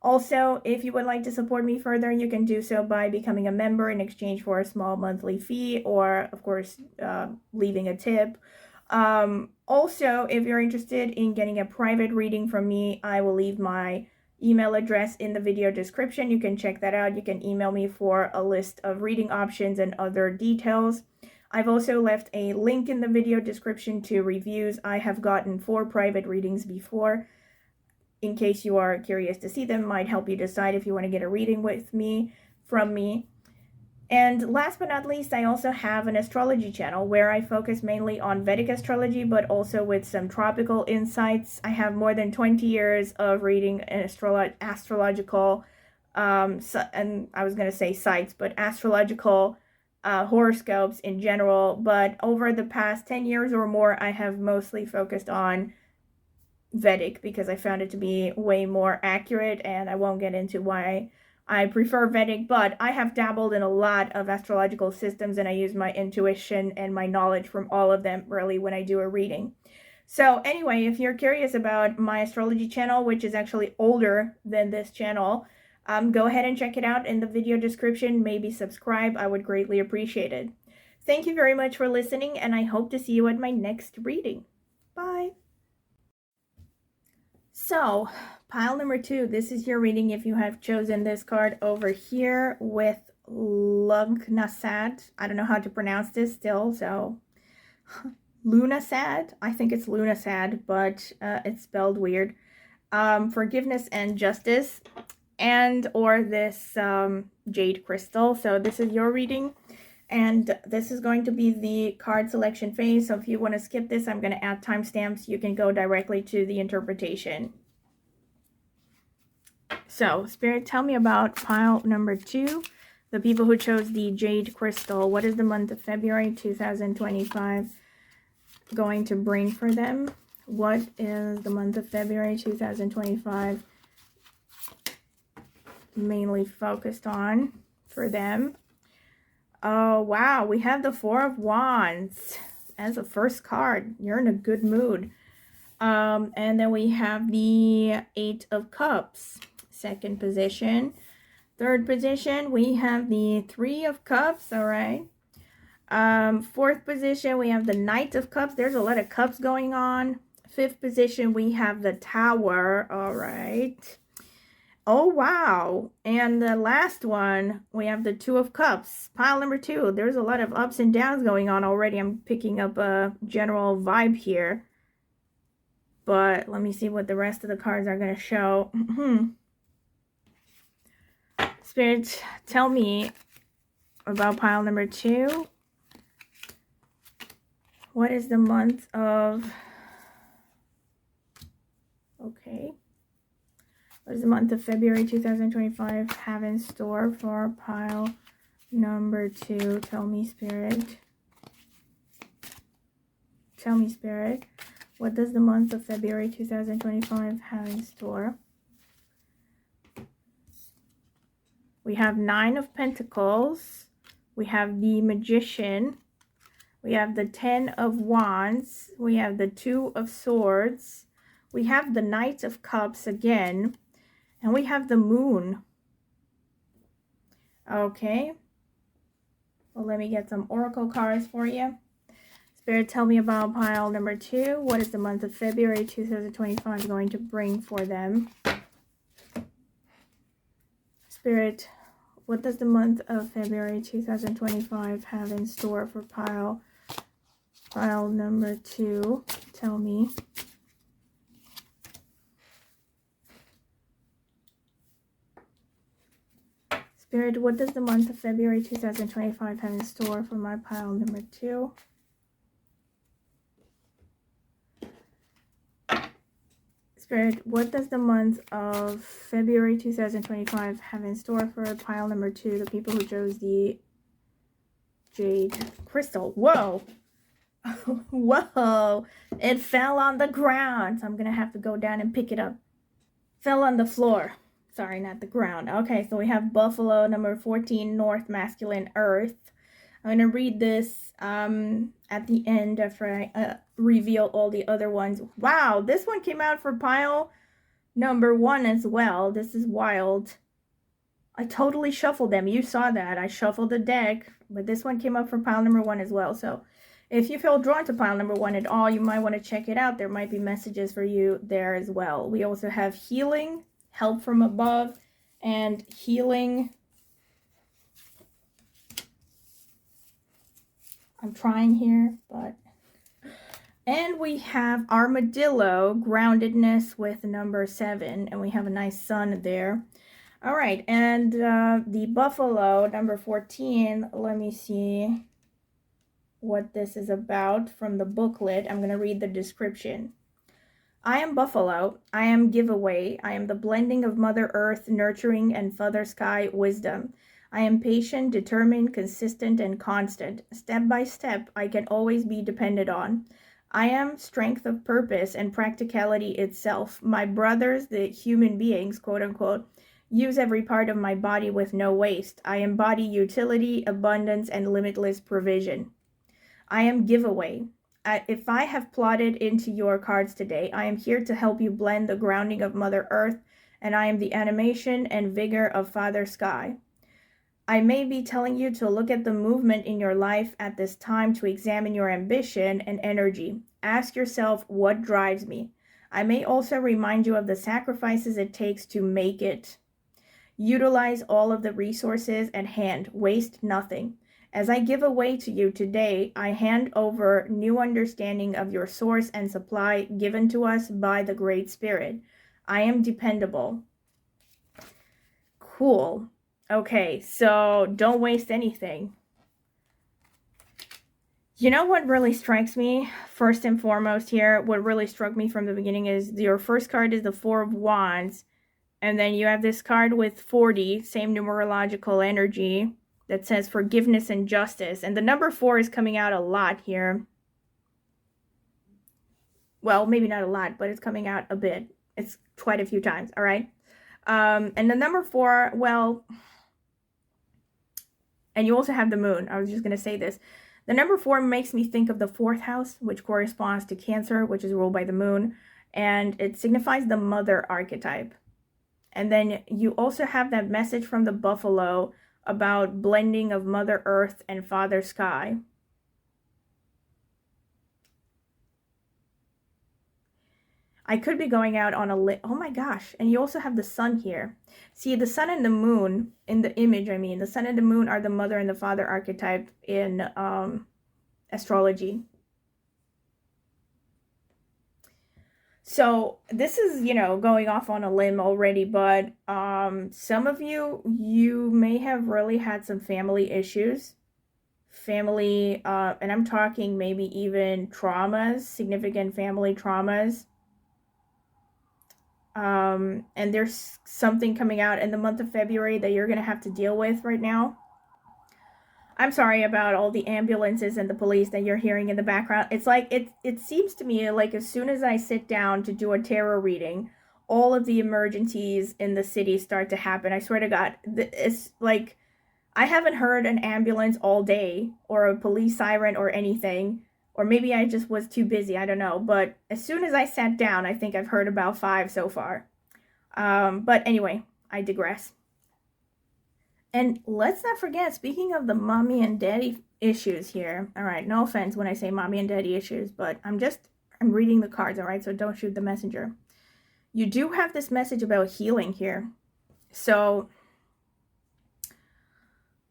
Also, if you would like to support me further, you can do so by becoming a member in exchange for a small monthly fee, or of course, leaving a tip. Also, if you're interested in getting a private reading from me, I will leave my email address in the video description. You can check that out. You can email me for a list of reading options and other details. I've also left a link in the video description to reviews. I have gotten 4 private readings before. In case you are curious to see them, might help you decide if you want to get a reading with me, from me. And last but not least, I also have an astrology channel where I focus mainly on Vedic astrology, but also with some tropical insights. I have more than 20 years of reading an astrological, and I was going to say sites, but astrological horoscopes in general. But over the past 10 years or more, I have mostly focused on Vedic because I found it to be way more accurate, and I won't get into why I prefer Vedic, but I have dabbled in a lot of astrological systems, and I use my intuition and my knowledge from all of them really when I do a reading. So anyway, if you're curious about my astrology channel, which is actually older than this channel, go ahead and check it out in the video description. Maybe subscribe. I would greatly appreciate it. Thank you very much for listening, and I hope to see you at my next reading. Bye. So, pile number 2, this is your reading if you have chosen this card over here with Lugnasad. I don't know how to pronounce this still, so Lunasad. I think it's Lunasad, but it's spelled weird. Forgiveness and justice, and or this jade crystal. So this is your reading, and this is going to be the card selection phase. So if you want to skip this, I'm going to add timestamps. You can go directly to the interpretation. So, Spirit, tell me about pile number 2, the people who chose the jade crystal. What is the month of February 2025 going to bring for them? What is the month of February 2025 mainly focused on for them? Oh, wow. We have the 4 of Wands as the first card. You're in a good mood. And then we have the 8 of Cups, second position. Third position, we have the 3 of Cups, all right. Fourth position, we have the Knight of Cups. There's a lot of cups going on. Fifth position, we have the Tower, all right. Oh, wow. And the last one, we have the 2 of Cups. Pile number 2. There's a lot of ups and downs going on already. I'm picking up a general vibe here. But let me see what the rest of the cards are going to show. Spirit, tell me about pile number 2. What is the month of... Okay. What does the month of February 2025 have in store for pile number 2? Tell me, Spirit. Tell me, Spirit. What does the month of February 2025 have in store? We have 9 of Pentacles. We have the Magician. We have the 10 of Wands. We have the 2 of Swords. We have the Knight of Cups again. And we have the Moon. Okay. Well, let me get some oracle cards for you. Spirit, tell me about pile number 2. What is the month of February 2025 going to bring for them? Spirit, what does the month of February 2025 have in store for pile number 2? Tell me. Spirit, what does the month of February 2025 have in store for my pile number 2? Spirit, what does the month of February 2025 have in store for pile number 2, the people who chose the jade crystal? Whoa! Whoa! It fell on the ground, so I'm going to have to go down and pick it up. Fell on the floor. Sorry, not the ground. Okay, so we have Buffalo, number 14, North, Masculine, Earth. I'm going to read this at the end after I reveal all the other ones. Wow, this one came out for pile number 1 as well. This is wild. I totally shuffled them. You saw that. I shuffled the deck, but this one came up for pile number 1 as well. So if you feel drawn to pile number 1 at all, you might want to check it out. There might be messages for you there as well. We also have healing, help from above, and healing. I'm trying here, but... And we have Armadillo, groundedness with number 7, and we have a nice sun there. All right, and the Buffalo, number 14, let me see what this is about from the booklet. I'm going to read the description. I am Buffalo. I am giveaway. I am the blending of Mother Earth, nurturing, and Father Sky wisdom. I am patient, determined, consistent, and constant. Step by step, I can always be depended on. I am strength of purpose and practicality itself. My brothers, the human beings, quote unquote, use every part of my body with no waste. I embody utility, abundance, and limitless provision. I am giveaway. If I have plotted into your cards today, I am here to help you blend the grounding of Mother Earth, and I am the animation and vigor of Father Sky. I may be telling you to look at the movement in your life at this time to examine your ambition and energy. Ask yourself, what drives me? I may also remind you of the sacrifices it takes to make it. Utilize all of the resources at hand. Waste nothing. As I give away to you today, I hand over new understanding of your source and supply given to us by the Great Spirit. I am dependable. Cool. Okay, so don't waste anything. You know what really strikes me, first and foremost here, what really struck me from the beginning is your first card is the Four of Wands, and then you have this card with 40, same numerological energy, that says forgiveness and justice, and the number 4 is coming out a lot here. Well, maybe not a lot, but it's coming out a bit. It's quite a few times, all right? And the number 4, well... And you also have the moon. I was just going to say this. The number 4 makes me think of the 4th house, which corresponds to Cancer, which is ruled by the moon. And it signifies the mother archetype. And then you also have that message from the buffalo about blending of Mother Earth and Father Sky. I could be going out on a oh my gosh, and you also have the sun here. See, the sun and the moon, in the image, I mean, the sun and the moon are the mother and the father archetype in astrology. So this is, you know, going off on a limb already, but some of you may have really had some family issues. Family, and I'm talking maybe even traumas, significant family traumas. And there's something coming out in the month of February that you're going to have to deal with right now. I'm sorry about all the ambulances and the police that you're hearing in the background. It's like, it seems to me like as soon as I sit down to do a tarot reading, all of the emergencies in the city start to happen. I swear to God, it's like, I haven't heard an ambulance all day or a police siren or anything. Or maybe I just was too busy, I don't know. But as soon as I sat down, I think I've heard about 5 so far. But anyway, I digress. And let's not forget, speaking of the mommy and daddy issues here. All right, no offense when I say mommy and daddy issues, but I'm reading the cards, all right? So don't shoot the messenger. You do have this message about healing here. So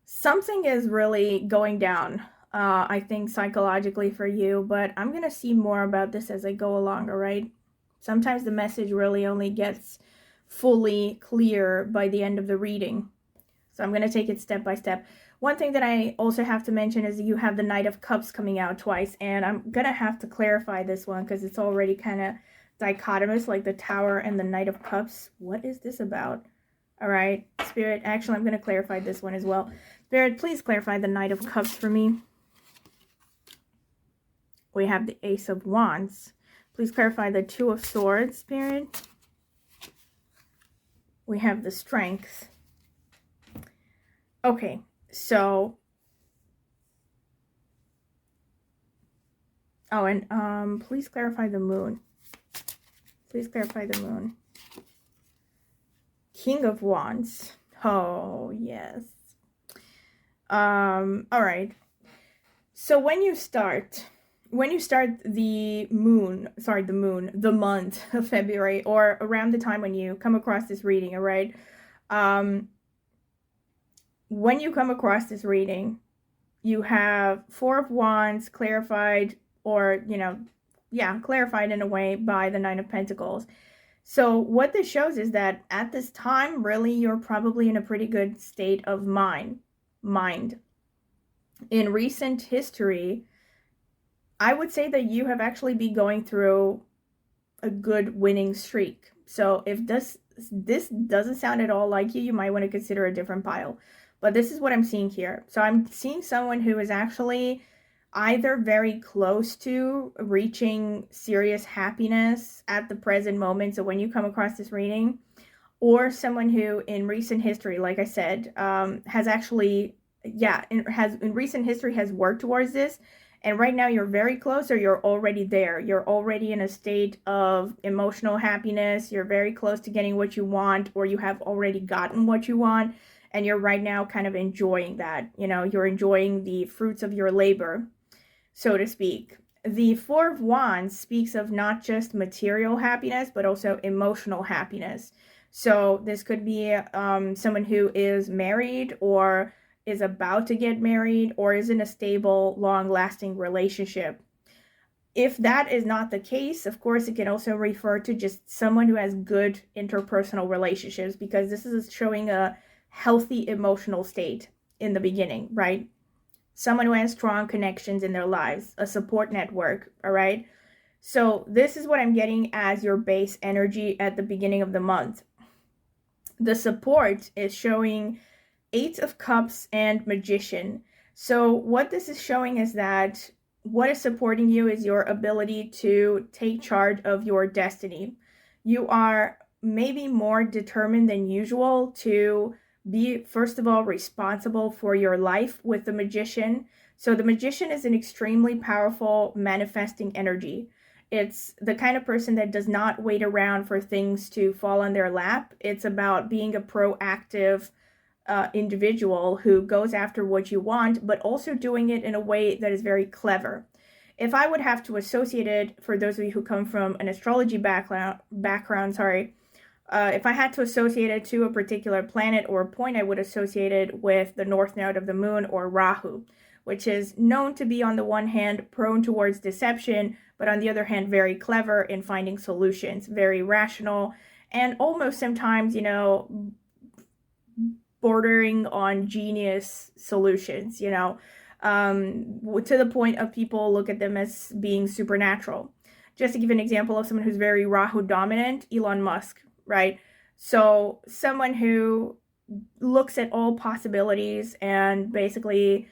something is really going down. I think psychologically for you, but I'm going to see more about this as I go along, all right? Sometimes the message really only gets fully clear by the end of the reading. So I'm going to take it step by step. One thing that I also have to mention is you have the Knight of Cups coming out twice, and I'm going to have to clarify this one because it's already kind of dichotomous, like the Tower and the Knight of Cups. What is this about? All right, Spirit, actually, I'm going to clarify this one as well. Spirit, please clarify the Knight of Cups for me. We have the Ace of Wands. Please clarify the Two of Swords, Spirit. We have the Strength. Okay, so... Oh, and please clarify the Moon. Please clarify the Moon. King of Wands. Oh, yes. All right. So when you start the month of February, or around the time when you come across this reading, all right? When you come across this reading, you have Four of Wands clarified, or, clarified in a way by the Nine of Pentacles. So what this shows is that at this time, really, you're probably in a pretty good state of mind. In recent history, I would say that you have actually been going through a good winning streak. So if this doesn't sound at all like you, you might want to consider a different pile. But this is what I'm seeing here. So I'm seeing someone who is actually either very close to reaching serious happiness at the present moment. So when you come across this reading, or someone who in recent history, like I said, has actually, in recent history has worked towards this. And right now you're very close, or you're already there. You're already in a state of emotional happiness. You're very close to getting what you want, or you have already gotten what you want. And you're right now kind of enjoying that. You're enjoying the fruits of your labor, so to speak. The Four of Wands speaks of not just material happiness, but also emotional happiness. So this could be someone who is married, or is about to get married, or is in a stable, long-lasting relationship. If that is not the case, of course, it can also refer to just someone who has good interpersonal relationships, because this is showing a healthy emotional state in the beginning, right? Someone who has strong connections in their lives, a support network, all right? So this is what I'm getting as your base energy at the beginning of the month. The support is showing Eight of Cups and Magician. So what this is showing is that what is supporting you is your ability to take charge of your destiny. You are maybe more determined than usual to be, first of all, responsible for your life with the Magician. So the Magician is an extremely powerful manifesting energy. It's the kind of person that does not wait around for things to fall on their lap. It's about being a proactive individual who goes after what you want, but also doing it in a way that is very clever. If I would have to associate it, for those of you who come from an astrology background, if I had to associate it to a particular planet or a point, I would associate it with the north node of the moon, or Rahu, which is known to be, on the one hand, prone towards deception, but on the other hand, very clever in finding solutions, very rational, and almost sometimes, bordering on genius solutions, to the point of people look at them as being supernatural. Just to give an example of someone who's very Rahu dominant, Elon Musk, right? So someone who looks at all possibilities and basically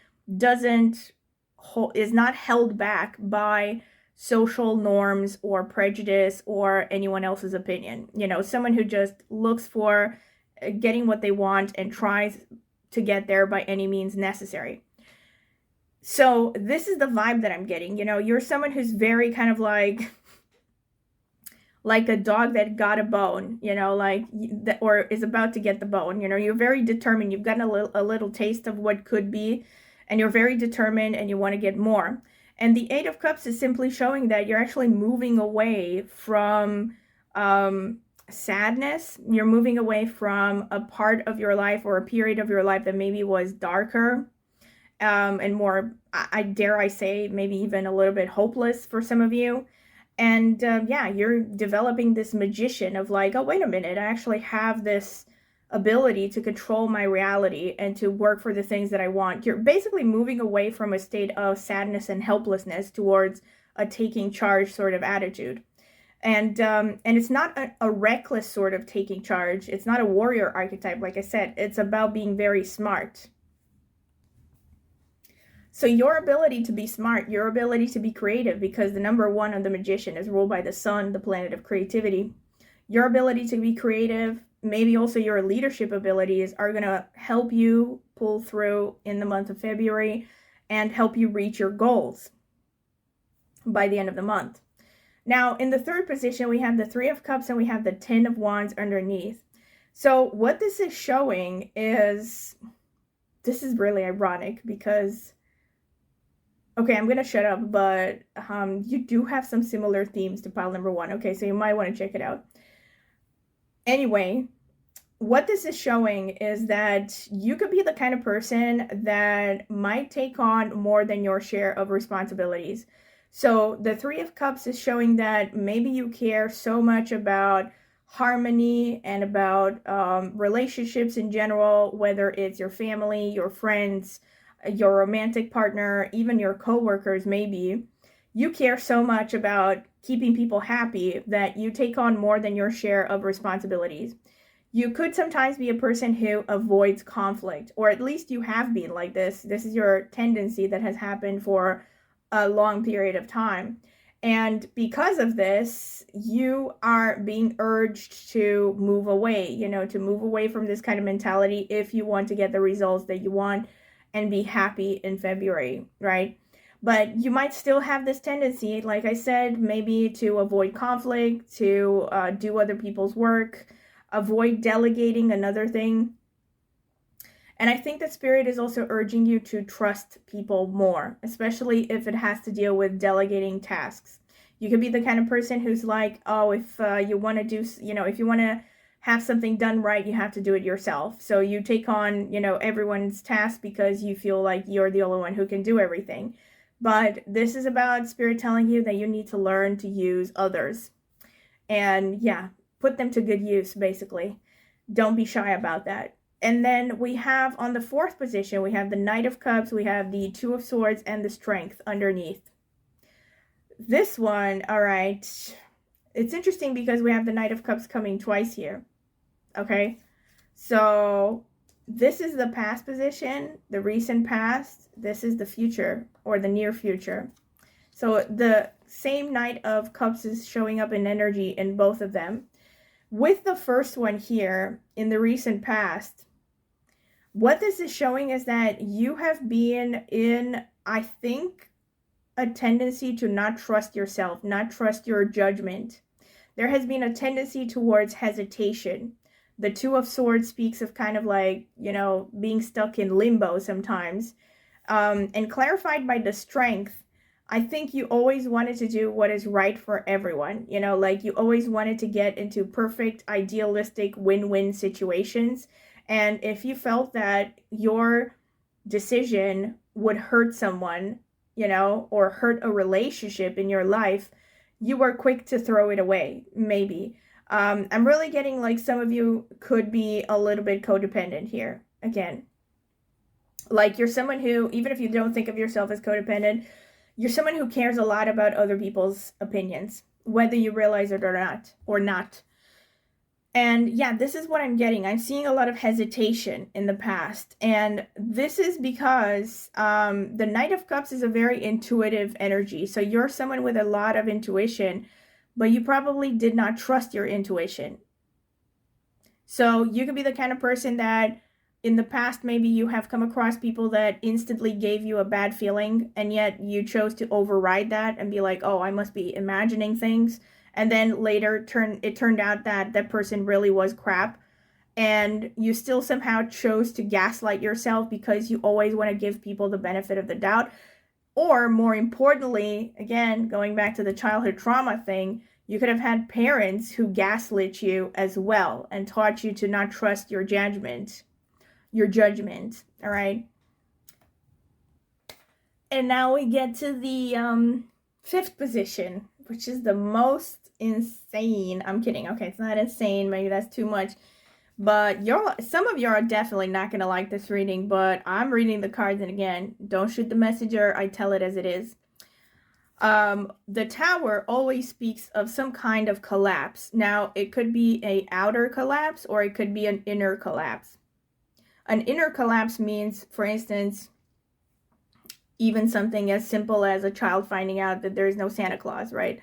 is not held back by social norms or prejudice or anyone else's opinion. Someone who just looks for getting what they want and tries to get there by any means necessary. So this is the vibe that I'm getting. You're someone who's very kind of like a dog that got a bone, or is about to get the bone. You're very determined. You've gotten a little taste of what could be, and you're very determined and you want to get more. And the Eight of Cups is simply showing that you're actually moving away from sadness. You're moving away from a part of your life or a period of your life that maybe was darker and more, I dare say, maybe even a little bit hopeless for some of you. And you're developing this magician of like, oh, wait a minute, I actually have this ability to control my reality and to work for the things that I want. You're basically moving away from a state of sadness and helplessness towards a taking charge sort of attitude. And it's not a reckless sort of taking charge. It's not a warrior archetype, like I said. It's about being very smart. So your ability to be smart, your ability to be creative, because the number one on the Magician is ruled by the sun, the planet of creativity. Your ability to be creative, maybe also your leadership abilities, are going to help you pull through in the month of February and help you reach your goals by the end of the month. Now, in the third position, we have the Three of Cups and we have the Ten of Wands underneath. So what this is showing is, this is really ironic because, okay, I'm going to shut up, but you do have some similar themes to pile number one. Okay, so you might want to check it out. Anyway, what this is showing is that you could be the kind of person that might take on more than your share of responsibilities. So the Three of Cups is showing that maybe you care so much about harmony and about relationships in general, whether it's your family, your friends, your romantic partner, even your coworkers, maybe. You care so much about keeping people happy that you take on more than your share of responsibilities. You could sometimes be a person who avoids conflict, or at least you have been like this. This is your tendency that has happened for a long period of time. And because of this, you are being urged to move away, to move away from this kind of mentality if you want to get the results that you want and be happy in February, right? But you might still have this tendency, like I said, maybe to avoid conflict, to do other people's work, avoid delegating, another thing. And I think that Spirit is also urging you to trust people more, especially if it has to deal with delegating tasks. You could be the kind of person who's like, oh, if you want to do, if you want to have something done right, you have to do it yourself. So you take on, everyone's task because you feel like you're the only one who can do everything. But this is about Spirit telling you that you need to learn to use others. And yeah, put them to good use, basically. Don't be shy about that. And then we have on the fourth position, we have the Knight of Cups, we have the Two of Swords, and the Strength underneath. This one, all right, it's interesting because we have the Knight of Cups coming twice here, okay? So this is the past position, the recent past. This is the future or the near future. So the same Knight of Cups is showing up in energy in both of them. With the first one here, in the recent past, what this is showing is that you have been in, I think, a tendency to not trust yourself, not trust your judgment. There has been a tendency towards hesitation. The Two of Swords speaks of kind of like, being stuck in limbo sometimes. And clarified by the Strength, I think you always wanted to do what is right for everyone. Like you always wanted to get into perfect, idealistic win-win situations. And if you felt that your decision would hurt someone, or hurt a relationship in your life, you were quick to throw it away, maybe. I'm really getting like some of you could be a little bit codependent here. Again, like you're someone who, even if you don't think of yourself as codependent, you're someone who cares a lot about other people's opinions, whether you realize it or not. And yeah, this is what I'm getting. I'm seeing a lot of hesitation in the past. And this is because the Knight of Cups is a very intuitive energy. So you're someone with a lot of intuition, but you probably did not trust your intuition. So you could be the kind of person that in the past, maybe you have come across people that instantly gave you a bad feeling, and yet you chose to override that and be like, oh, I must be imagining things. And then later it turned out that that person really was crap, and you still somehow chose to gaslight yourself because you always want to give people the benefit of the doubt. Or more importantly, again, going back to the childhood trauma thing, you could have had parents who gaslit you as well and taught you to not trust your judgment, all right? And now we get to the fifth position, which is the most insane. I'm kidding. Okay, it's not insane. Maybe that's too much. But some of you are definitely not going to like this reading, but I'm reading the cards, and again, don't shoot the messenger. I tell it as it is. The Tower always speaks of some kind of collapse. Now, it could be an outer collapse or it could be an inner collapse. An inner collapse means, for instance, even something as simple as a child finding out that there is no Santa Claus, right?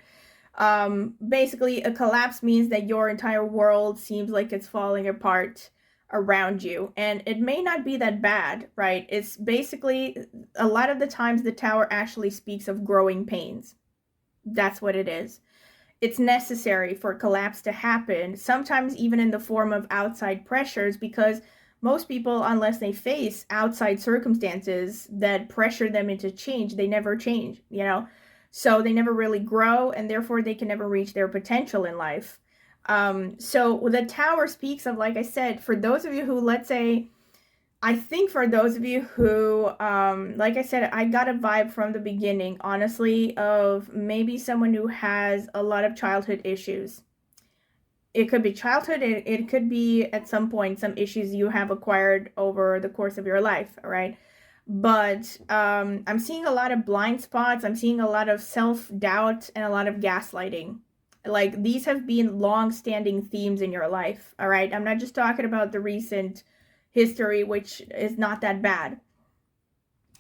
Basically, a collapse means that your entire world seems like it's falling apart around you. And it may not be that bad, right? It's basically, a lot of the times the Tower actually speaks of growing pains. That's what it is. It's necessary for collapse to happen, sometimes even in the form of outside pressures, because most people, unless they face outside circumstances that pressure them into change, they never change, So they never really grow, and therefore they can never reach their potential in life. So the Tower speaks of, like I said, for those of you who, let's say, I think for those of you who, like I said, I got a vibe from the beginning, honestly, of maybe someone who has a lot of childhood issues. It could be childhood, it could be at some point some issues you have acquired over the course of your life, all right? But I'm seeing a lot of blind spots, I'm seeing a lot of self-doubt and a lot of gaslighting. Like, these have been long-standing themes in your life, all right? I'm not just talking about the recent history, which is not that bad.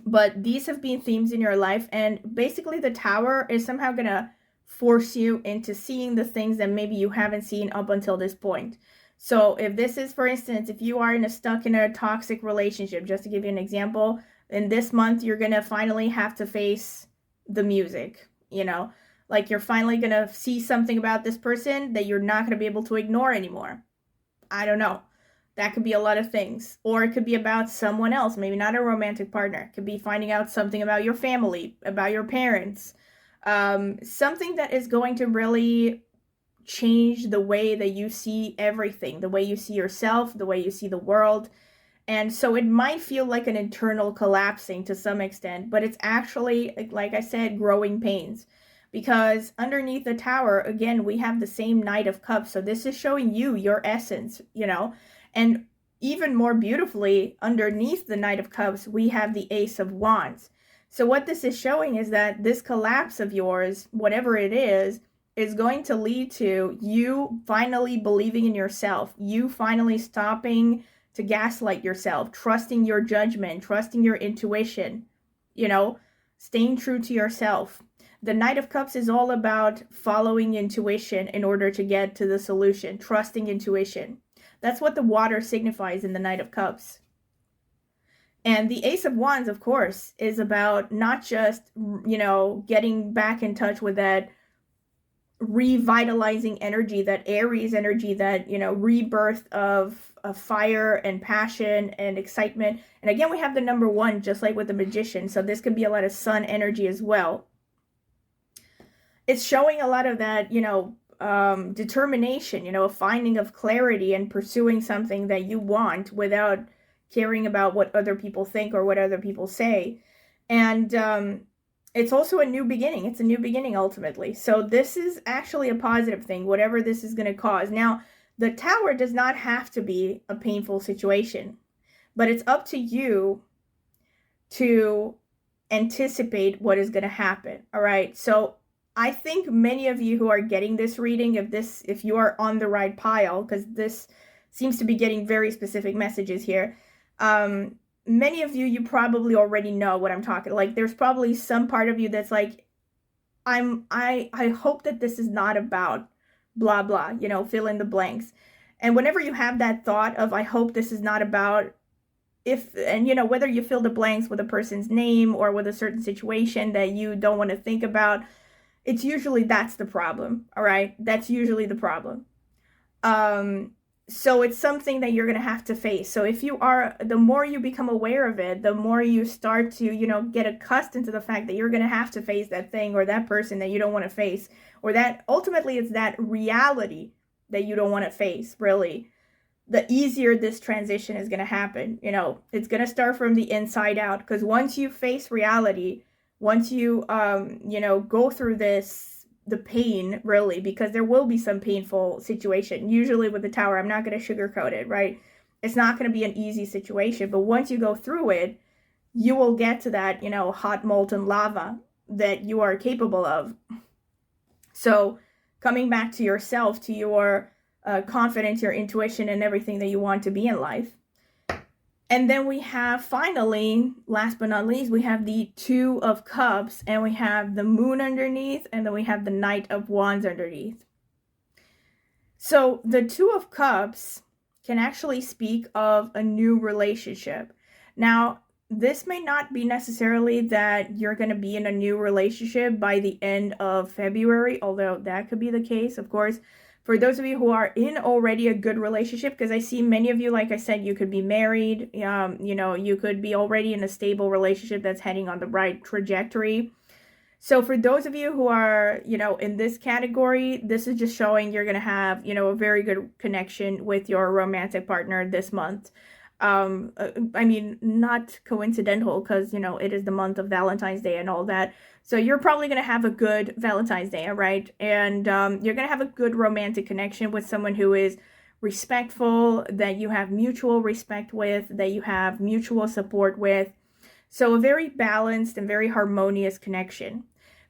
But these have been themes in your life, and basically the Tower is somehow going to force you into seeing the things that maybe you haven't seen up until this point. So if this is, for instance, if you are stuck in a toxic relationship, just to give you an example, in this month you're going to finally have to face the music, you know? Like, you're finally going to see something about this person that you're not going to be able to ignore anymore. I don't know. That could be a lot of things. Or it could be about someone else, maybe not a romantic partner. It could be finding out something about your family, about your parents. Something that is going to really change the way that you see everything, the way you see yourself, the way you see the world. And so it might feel like an internal collapsing to some extent, but it's actually, like I said, growing pains. Because underneath the Tower, again, we have the same Knight of Cups. So this is showing you your essence, you know. And even more beautifully, underneath the Knight of Cups, we have the Ace of Wands. So what this is showing is that this collapse of yours, whatever it is going to lead to you finally believing in yourself, you finally stopping to gaslight yourself, trusting your judgment, trusting your intuition, you know, staying true to yourself. The Knight of Cups is all about following intuition in order to get to the solution, trusting intuition. That's what the water signifies in the Knight of Cups. And the Ace of Wands, of course, is about not just, you know, getting back in touch with that revitalizing energy, that Aries energy, that, you know, rebirth of fire and passion and excitement. And again, we have the number 1, just like with the Magician. So this could be a lot of sun energy as well. It's showing a lot of that, you know, determination, you know, a finding of clarity and pursuing something that you want without caring about what other people think or what other people say. And it's also a new beginning. It's a new beginning ultimately. So this is actually a positive thing, whatever this is going to cause. Now, the Tower does not have to be a painful situation, but it's up to you to anticipate what is going to happen. All right. So I think many of you who are getting this reading, if you are on the right pile, because this seems to be getting very specific messages here, many of you probably already know what I'm talking. Like, there's probably some part of you that's like, I hope that this is not about blah blah, you know, fill in the blanks. And whenever you have that thought of, I hope this is not about, and you know, whether you fill the blanks with a person's name or with a certain situation that you don't want to think about, it's usually that's the problem. All right, that's usually the problem. So it's something that you're going to have to face. So if you are, the more you become aware of it, the more you start to, you know, get accustomed to the fact that you're going to have to face that thing or that person that you don't want to face, or that ultimately it's that reality that you don't want to face, really, the easier this transition is going to happen. You know, it's going to start from the inside out, because once you face reality, once you, you know, go through the pain, really, because there will be some painful situation. Usually with the Tower, I'm not going to sugarcoat it, right? It's not going to be an easy situation, but once you go through it, you will get to that, you know, hot molten lava that you are capable of. So coming back to yourself, to your confidence, your intuition, and everything that you want to be in life. And then we have, finally, last but not least, we have the Two of Cups, and we have the Moon underneath, and then we have the Knight of Wands underneath. So the Two of Cups can actually speak of a new relationship. Now, this may not be necessarily that you're going to be in a new relationship by the end of February, although that could be the case, of course. For those of you who are in already a good relationship, because I see many of you, like I said, you could be married, you know, you could be already in a stable relationship that's heading on the right trajectory. So for those of you who are, you know, in this category, this is just showing you're going to have, you know, a very good connection with your romantic partner this month. I mean, not coincidental because, you know, it is the month of Valentine's Day and all that. So you're probably going to have a good Valentine's Day, right? And you're going to have a good romantic connection with someone who is respectful, that you have mutual respect with, that you have mutual support with. So a very balanced and very harmonious connection.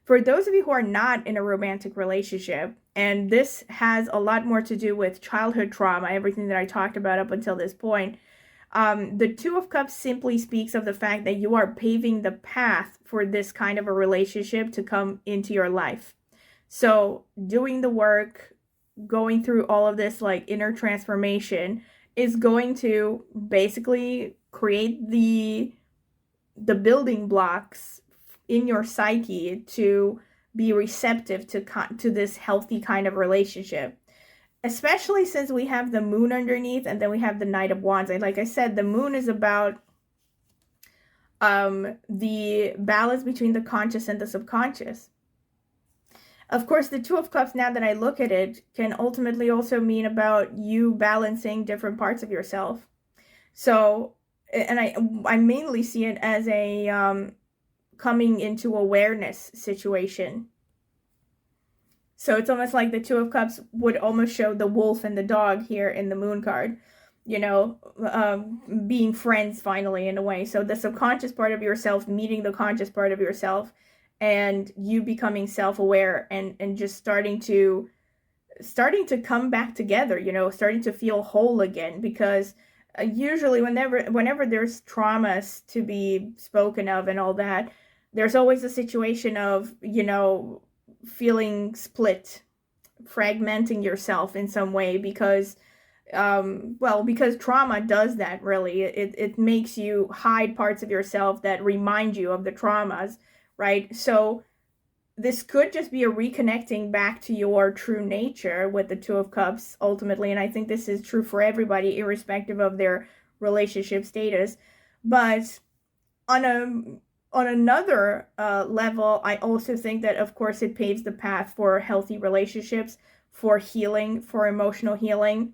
For those of you who are not in a romantic relationship, and this has a lot more to do with childhood trauma, everything that I talked about up until this point, the Two of Cups simply speaks of the fact that you are paving the path for this kind of a relationship to come into your life. So doing the work, going through all of this like inner transformation is going to basically create the building blocks in your psyche to be receptive to this healthy kind of relationship. Especially since we have the moon underneath and then we have the Knight of Wands. And like I said, the moon is about the balance between the conscious and the subconscious. Of course, the Two of Cups, now that I look at it, can ultimately also mean about you balancing different parts of yourself. So, and I mainly see it as a coming into awareness situation. So it's almost like the Two of Cups would almost show the wolf and the dog here in the moon card, you know, being friends finally in a way. So the subconscious part of yourself meeting the conscious part of yourself, and you becoming self-aware and just starting to come back together, you know, starting to feel whole again. Because usually whenever there's traumas to be spoken of and all that, there's always a situation of, you know, feeling split, fragmenting yourself in some way, because because trauma does that. Really, it makes you hide parts of yourself that remind you of the traumas, right? So this could just be a reconnecting back to your true nature with the Two of Cups ultimately. And I think this is true for everybody irrespective of their relationship status. But on another level, I also think that, of course, it paves the path for healthy relationships, for healing, for emotional healing.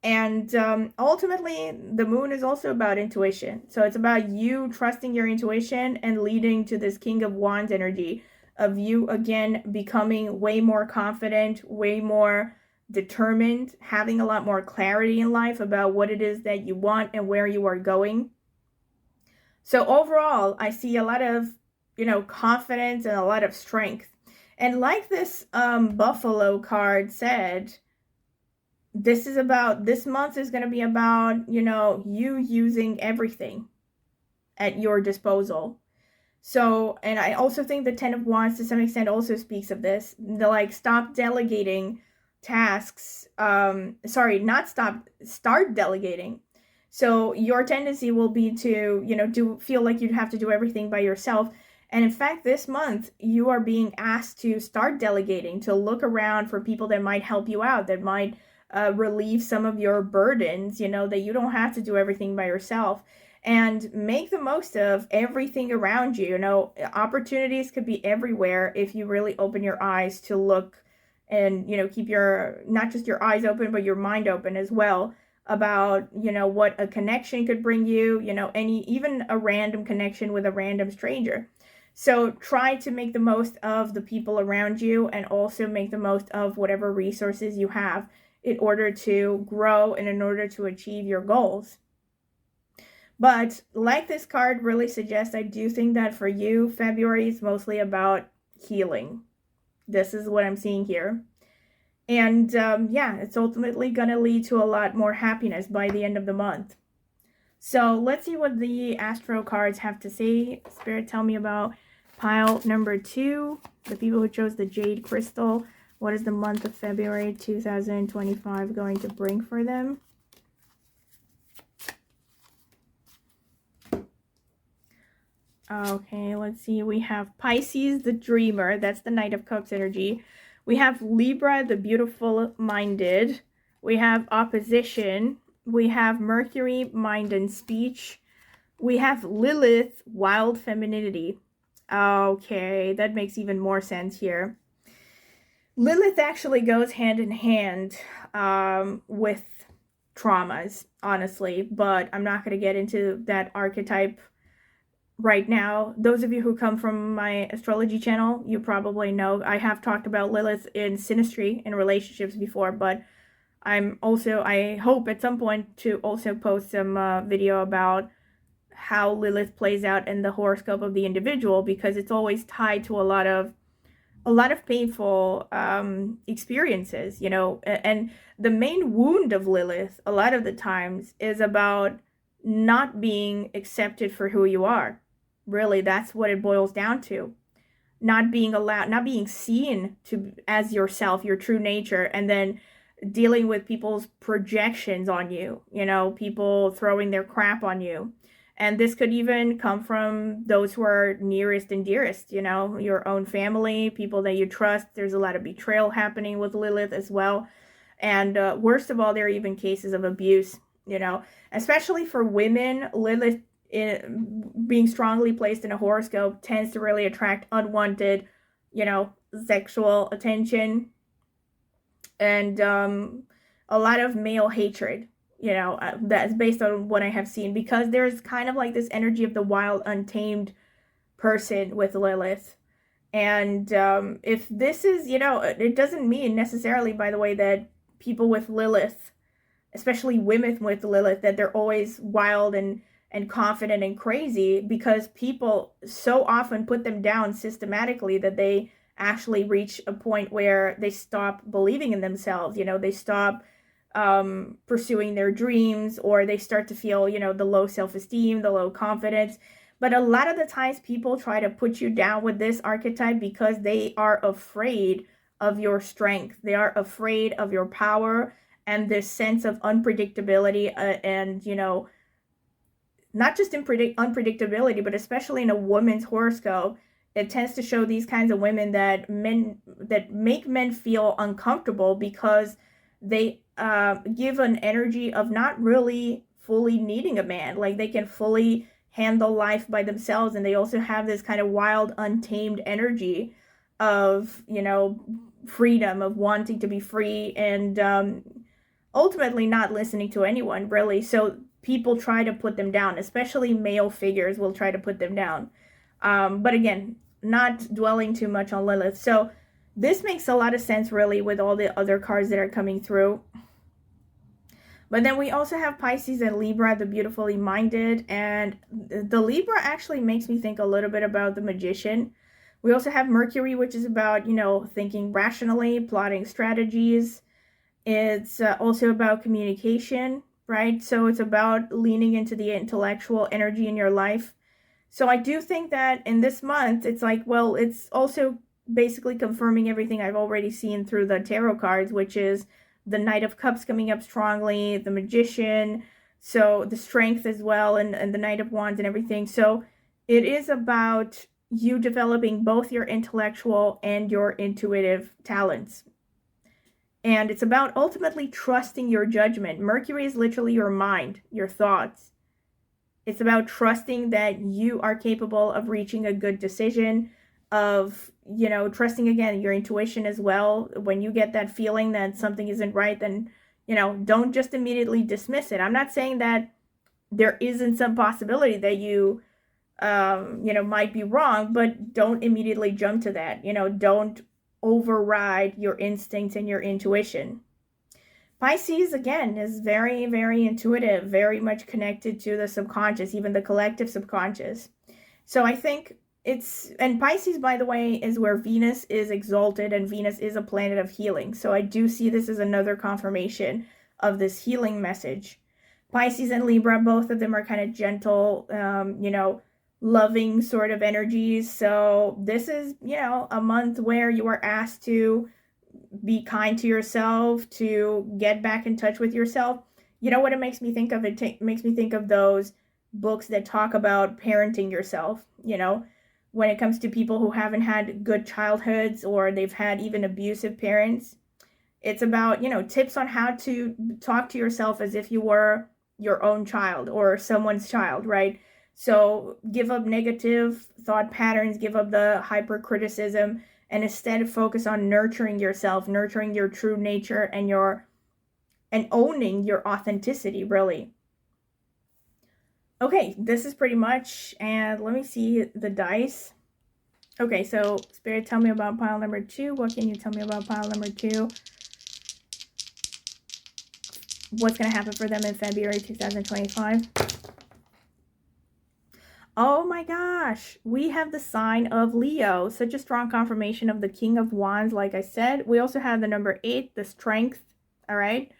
And ultimately, the moon is also about intuition. So it's about you trusting your intuition and leading to this King of Wands energy of you, again, becoming way more confident, way more determined, having a lot more clarity in life about what it is that you want and where you are going. So overall, I see a lot of, you know, confidence and a lot of strength. And like this Buffalo card said, this month is going to be about, you know, you using everything at your disposal. So, and I also think the Ten of Wands to some extent also speaks of this. Like, stop delegating tasks. Start delegating. So your tendency will be to, you know, feel like you'd have to do everything by yourself. And in fact, this month, you are being asked to start delegating, to look around for people that might help you out, that might relieve some of your burdens, you know, that you don't have to do everything by yourself. And make the most of everything around you. You know, opportunities could be everywhere if you really open your eyes to look and, you know, keep not just your eyes open, but your mind open as well about, you know, what a connection could bring you, you know, even a random connection with a random stranger. So try to make the most of the people around you, and also make the most of whatever resources you have in order to grow and in order to achieve your goals. But like this card really suggests, I do think that for you, February is mostly about healing. This is what I'm seeing here. And yeah, it's ultimately going to lead to a lot more happiness by the end of the month. So let's see what the Astro cards have to say. Spirit, tell me about pile number 2, the people who chose the Jade Crystal. What is the month of February 2025 going to bring for them? Okay, let's see. We have Pisces, the dreamer. That's the Knight of Cups energy. We have Libra, the beautiful-minded. We have opposition. We have Mercury, mind and speech. We have Lilith, wild femininity. Okay, that makes even more sense here. Lilith actually goes hand in hand with traumas, honestly, but I'm not going to get into that archetype right now. Those of you who come from my astrology channel, you probably know I have talked about Lilith in synastry in relationships before, but I hope at some point to also post some video about how Lilith plays out in the horoscope of the individual, because it's always tied to a lot of painful experiences, you know, and the main wound of Lilith a lot of the times is about not being accepted for who you are. Really, that's what it boils down to. Not being allowed, not being seen to as yourself, your true nature, and then dealing with people's projections on you, you know, people throwing their crap on you. And this could even come from those who are nearest and dearest, you know, your own family, people that you trust. There's a lot of betrayal happening with Lilith as well. And worst of all, there are even cases of abuse, you know, especially for women. Lilith, being strongly placed in a horoscope, tends to really attract unwanted, you know, sexual attention and a lot of male hatred, you know, that's based on what I have seen, because there's kind of like this energy of the wild, untamed person with Lilith. And if this is, you know, it doesn't mean necessarily, by the way, that people with Lilith, especially women with Lilith, that they're always wild and confident and crazy, because people so often put them down systematically that they actually reach a point where they stop believing in themselves. You know, they stop pursuing their dreams, or they start to feel, you know, the low self-esteem, the low confidence. But a lot of the times people try to put you down with this archetype because they are afraid of your strength. They are afraid of your power and this sense of unpredictability, and, you know, not just in unpredictability, but especially in a woman's horoscope, it tends to show these kinds of women that make men feel uncomfortable because they give an energy of not really fully needing a man. Like, they can fully handle life by themselves, and they also have this kind of wild, untamed energy of, you know, freedom, of wanting to be free, and ultimately not listening to anyone, really. So people try to put them down, especially male figures will try to put them down. But again, not dwelling too much on Lilith. So this makes a lot of sense, really, with all the other cards that are coming through. But then we also have Pisces and Libra, the beautifully minded. And the Libra actually makes me think a little bit about the Magician. We also have Mercury, which is about, you know, thinking rationally, plotting strategies. It's also about communication, right? So it's about leaning into the intellectual energy in your life. So I do think that in this month, it's like, well, it's also basically confirming everything I've already seen through the tarot cards, which is the Knight of Cups coming up strongly, the Magician, so the Strength as well, and the Knight of Wands and everything. So it is about you developing both your intellectual and your intuitive talents. And it's about ultimately trusting your judgment. Mercury is literally your mind, your thoughts. It's about trusting that you are capable of reaching a good decision, of, you know, trusting, again, your intuition as well. When you get that feeling that something isn't right, then, you know, don't just immediately dismiss it. I'm not saying that there isn't some possibility that you, you know, might be wrong, but don't immediately jump to that. You know, don't override your instincts and your intuition. Pisces, again, is very, very intuitive, very much connected to the subconscious, even the collective subconscious. So I think and Pisces, by the way, is where Venus is exalted, and Venus is a planet of healing. So I do see this as another confirmation of this healing message. Pisces and Libra, both of them are kind of gentle, you know, loving sort of energies. So this is, you know, a month where you are asked to be kind to yourself, to get back in touch with yourself. You know what it makes me think of? It makes me think of those books that talk about parenting yourself, you know, when it comes to people who haven't had good childhoods, or they've had even abusive parents. It's about, you know, tips on how to talk to yourself as if you were your own child or someone's child, right? So give up negative thought patterns, give up the hypercriticism, and instead focus on nurturing yourself, nurturing your true nature, and owning your authenticity, really. Okay, this is pretty much, and let me see the dice. Okay, so Spirit, tell me about pile number 2. What can you tell me about pile number 2? What's going to happen for them in February 2025? Oh my gosh, we have the sign of Leo. Such a strong confirmation of the King of Wands, like I said. We also have the number 8, the Strength, all right?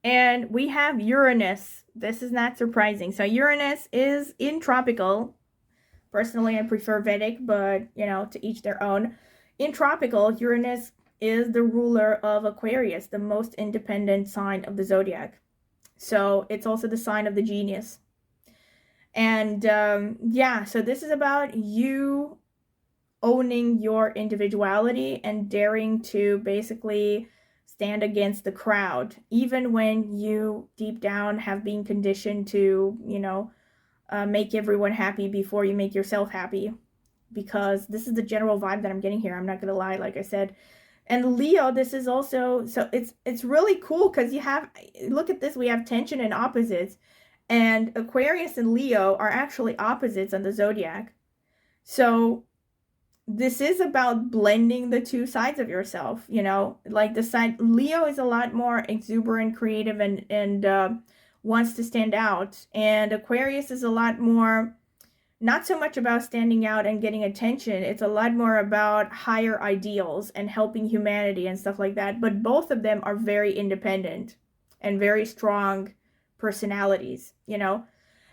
And we have Uranus. This is not surprising. So Uranus is in tropical. Personally, I prefer Vedic, but, you know, to each their own. In tropical, Uranus is the ruler of Aquarius, the most independent sign of the zodiac. So it's also the sign of the genius. And yeah, so this is about you owning your individuality and daring to basically stand against the crowd, even when you deep down have been conditioned to, you know, make everyone happy before you make yourself happy. Because this is the general vibe that I'm getting here. I'm not gonna lie, like I said. And Leo, this is also, so it's really cool because you have, look at this, we have tension and opposites. And Aquarius and Leo are actually opposites on the zodiac. So this is about blending the two sides of yourself, you know, like the side, Leo is a lot more exuberant, creative, and wants to stand out. And Aquarius is a lot more, not so much about standing out and getting attention. It's a lot more about higher ideals and helping humanity and stuff like that. But both of them are very independent and very strong personalities, you know?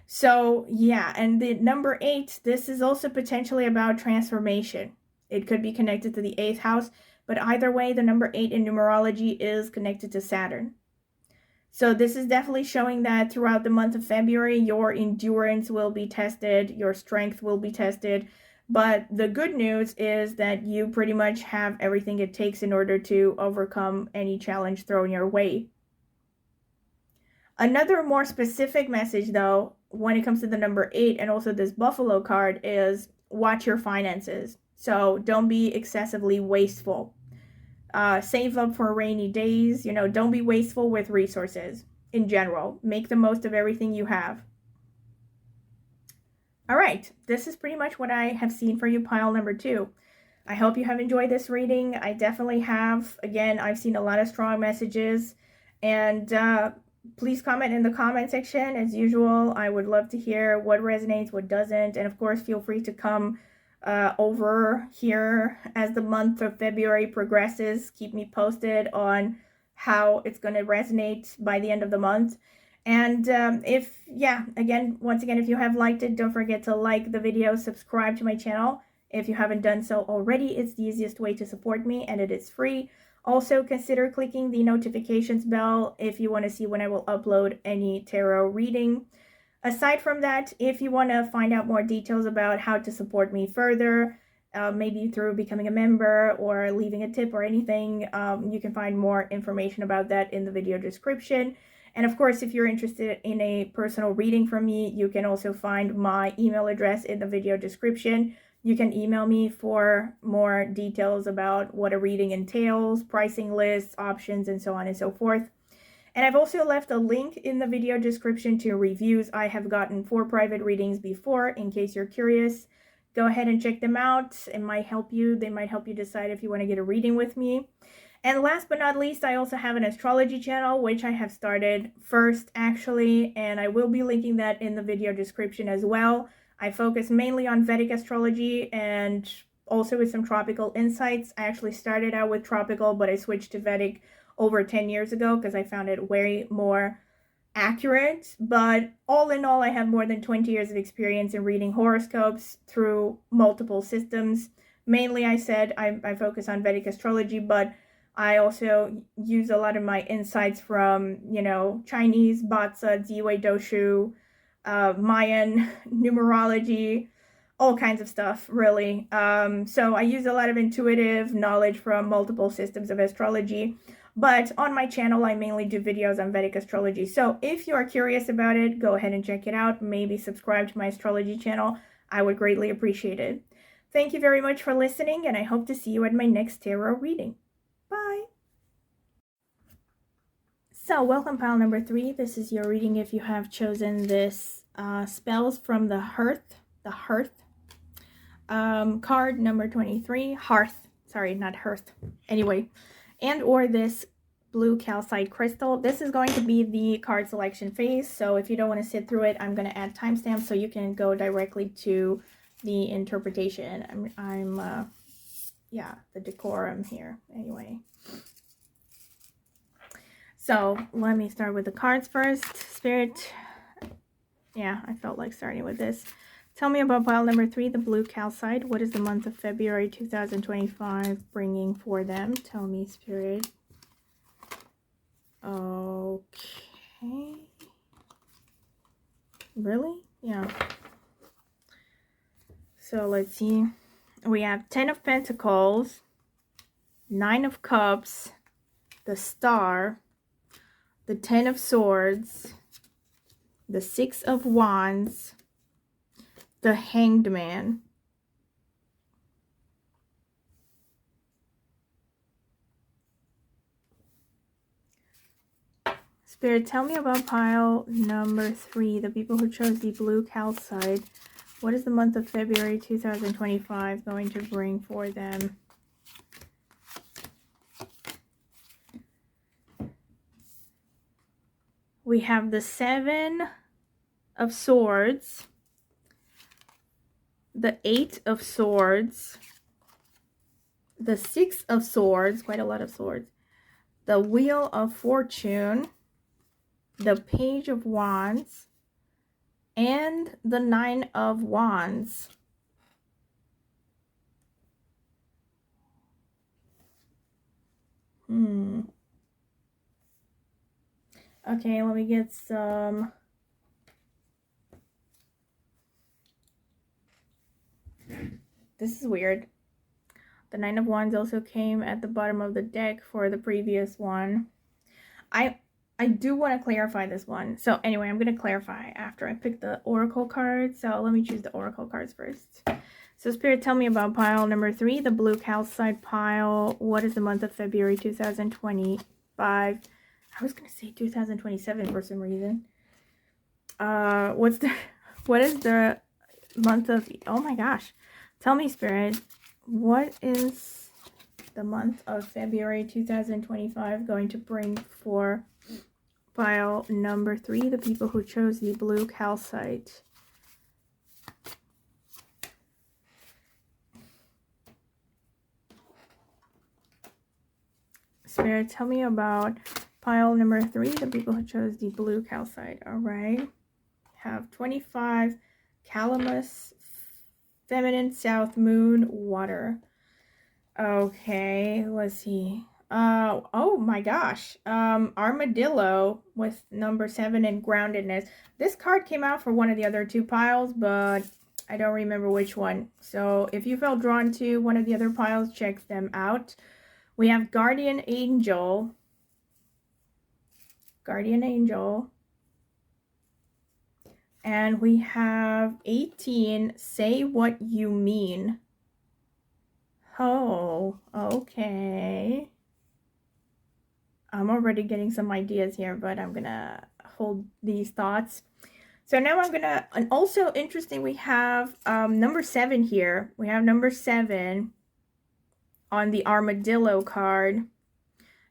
So yeah, and the number 8, this is also potentially about transformation. It could be connected to the 8th house, but either way, the number 8 in numerology is connected to Saturn. So this is definitely showing that throughout the month of February, your endurance will be tested, your strength will be tested. But the good news is that you pretty much have everything it takes in order to overcome any challenge thrown your way. Another more specific message, though, when it comes to the number 8 and also this Buffalo card is watch your finances. So don't be excessively wasteful. Save up for rainy days. You know, don't be wasteful with resources in general. Make the most of everything you have. All right, this is pretty much what I have seen for you, pile number 2. I hope you have enjoyed this reading. I definitely have. Again, I've seen a lot of strong messages. And please comment in the comment section. As usual, I would love to hear what resonates, what doesn't. And of course, feel free to come over here as the month of February progresses. Keep me posted on how it's going to resonate by the end of the month. And once again, if you have liked it, don't forget to like the video, subscribe to my channel. If you haven't done so already, it's the easiest way to support me, and it is free. Also, consider clicking the notifications bell if you want to see when I will upload any tarot reading. Aside from that, if you want to find out more details about how to support me further, maybe through becoming a member or leaving a tip or anything, you can find more information about that in the video description. And of course, if you're interested in a personal reading from me, you can also find my email address in the video description. You can email me for more details about what a reading entails, pricing lists, options, and so on and so forth. And I've also left a link in the video description to reviews I have gotten for private readings before, in case you're curious. Go ahead and check them out. It might help you. They might help you decide if you want to get a reading with me. And last but not least, I also have an astrology channel, which I have started first, actually, and I will be linking that in the video description as well. I focus mainly on Vedic astrology and also with some tropical insights. I actually started out with tropical, but I switched to Vedic over 10 years ago because I found it way more accurate. But all in all, I have more than 20 years of experience in reading horoscopes through multiple systems. Mainly, I said I focus on Vedic astrology, but I also use a lot of my insights from, you know, Chinese, Batsa, Ziwei Doshu, Mayan, numerology, all kinds of stuff, really. So I use a lot of intuitive knowledge from multiple systems of astrology. But on my channel, I mainly do videos on Vedic astrology. So if you are curious about it, go ahead and check it out. Maybe subscribe to my astrology channel. I would greatly appreciate it. Thank you very much for listening, and I hope to see you at my next tarot reading. Bye! So, welcome pile number 3. This is your reading if you have chosen this spells from the Hearth card number 23. Hearth, sorry, not Hearth. Anyway, and or this blue calcite crystal. This is going to be the card selection phase, so if you don't want to sit through it, I'm going to add timestamps so you can go directly to the interpretation. Yeah, the decorum here. Anyway, so let me start with the cards first. Spirit, yeah, I felt like starting with this. Tell me about pile number 3, the blue calcite. What is the month of February 2025 bringing for them? Tell me, Spirit. Okay. Really? Yeah. So let's see. We have 10 of Pentacles, 9 of Cups, the Star, the 10 of Swords, the 6 of Wands, the Hanged Man. Spirit, tell me about pile number 3, the people who chose the blue calcite. What is the month of February 2025 going to bring for them? We have the 7 of Swords, the 8 of Swords, the 6 of Swords, quite a lot of swords, the Wheel of Fortune, the Page of Wands, and the 9 of Wands. Okay, let me get some. This is weird. The 9 of Wands also came at the bottom of the deck for the previous one. I do want to clarify this one. So anyway, I'm going to clarify after I pick the Oracle cards. So let me choose the Oracle cards first. So Spirit, tell me about pile number 3, the blue calcite pile. What is the month of February 2025? I was going to say 2027 for some reason. What is the month of, oh my gosh. Tell me, Spirit, what is the month of February 2025 going to bring for pile number 3, the people who chose the blue calcite? Spirit, tell me about pile number 3, the people who chose the blue calcite. All right. Have 25, Calamus, Feminine, South Moon, Water. Okay, let's see. Oh my gosh. Armadillo with number 7 and Groundedness. This card came out for one of the other 2 piles, but I don't remember which one. So if you felt drawn to one of the other piles, check them out. We have Guardian Angel. And we have 18, Say What You Mean. Oh, okay. I'm already getting some ideas here, but I'm gonna hold these thoughts. So now I'm gonna, and also interesting, we have number 7 here. We have number 7 on the Armadillo card.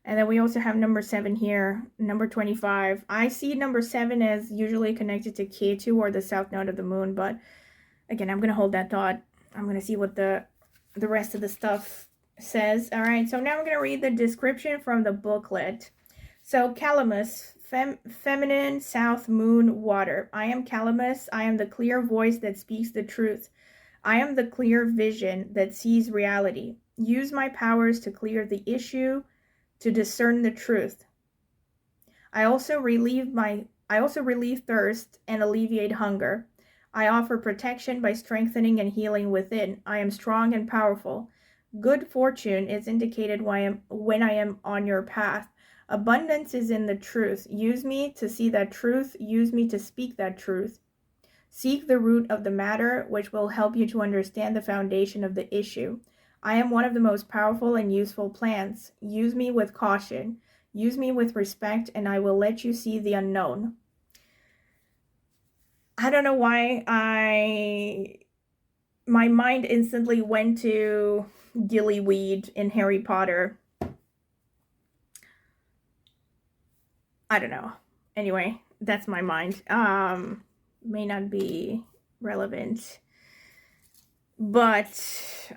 And then we also have number 7 here, number 25. I see number 7 as usually connected to Ketu or the south node of the moon, but again, I'm going to hold that thought. I'm going to see what the rest of the stuff says. All right, so now I'm going to read the description from the booklet. So Calamus, feminine, south, moon, water. I am Calamus. I am the clear voice that speaks the truth. I am the clear vision that sees reality. Use my powers to clear the issue, to discern the truth. I also relieve thirst and alleviate hunger. I offer protection by strengthening and healing within. I am strong and powerful. Good fortune is indicated when I am on your path. Abundance is in the truth. Use me to see that truth. Use me to speak that truth. Seek the root of the matter, which will help you to understand the foundation of the issue. I am one of the most powerful and useful plants. Use me with caution. Use me with respect, and I will let you see the unknown. I don't know why my mind instantly went to gillyweed in Harry Potter. I don't know. Anyway, that's my mind. May not be relevant. But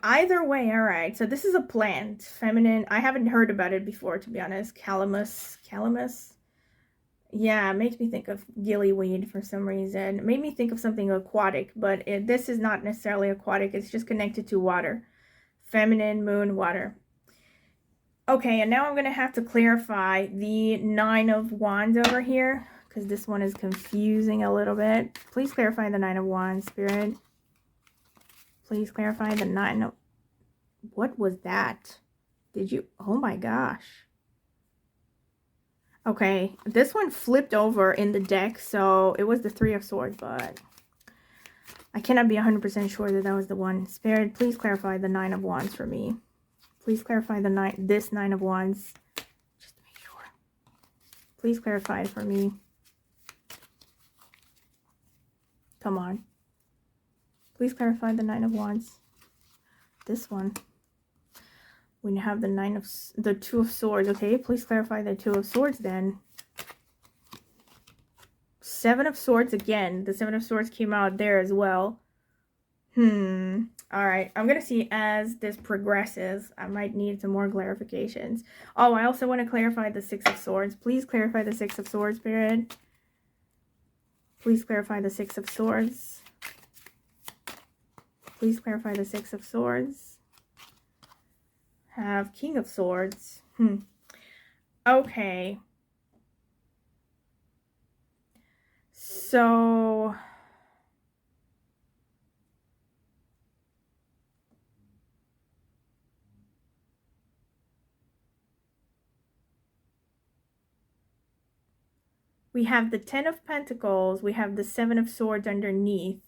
either way, all right. So this is a plant, feminine. I haven't heard about it before, to be honest. Calamus. Yeah, it makes me think of gillyweed for some reason. It made me think of something aquatic, but this is not necessarily aquatic. It's just connected to water. Feminine, moon, water. Okay, and now I'm going to have to clarify the 9 of Wands over here, because this one is confusing a little bit. Please clarify the 9 of Wands, Spirit. Please clarify the 9 of... What was that? Did you... Oh my gosh. Okay, this one flipped over in the deck, so it was the 3 of Swords, but I cannot be 100% sure that that was the one. Spirit, please clarify the 9 of Wands for me. Please clarify the this 9 of Wands, just to make sure. Please clarify it for me. Come on. Please clarify the 9 of Wands. This one. We have the 2 of Swords. Okay, please clarify the 2 of Swords then. 7 of Swords again. The 7 of Swords came out there as well. Alright, I'm going to see as this progresses. I might need some more clarifications. Oh, I also want to clarify the 6 of Swords. Please clarify the 6 of Swords, Spirit. Please clarify the 6 of Swords. Please clarify the 6 of Swords. Have King of Swords. Okay. So... we have the 10 of Pentacles. We have the 7 of Swords underneath.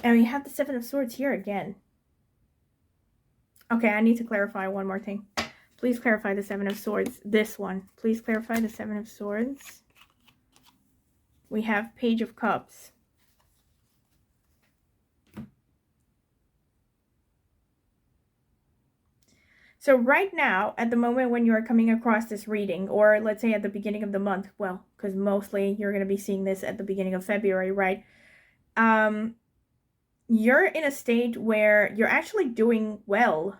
And we have the 7 of Swords here again. Okay, I need to clarify one more thing. Please clarify the 7 of Swords. This one. Please clarify the 7 of Swords. We have Page of Cups. So right now, at the moment when you are coming across this reading, or let's say at the beginning of the month, well, because mostly you're going to be seeing this at the beginning of February, right? You're in a state where you're actually doing well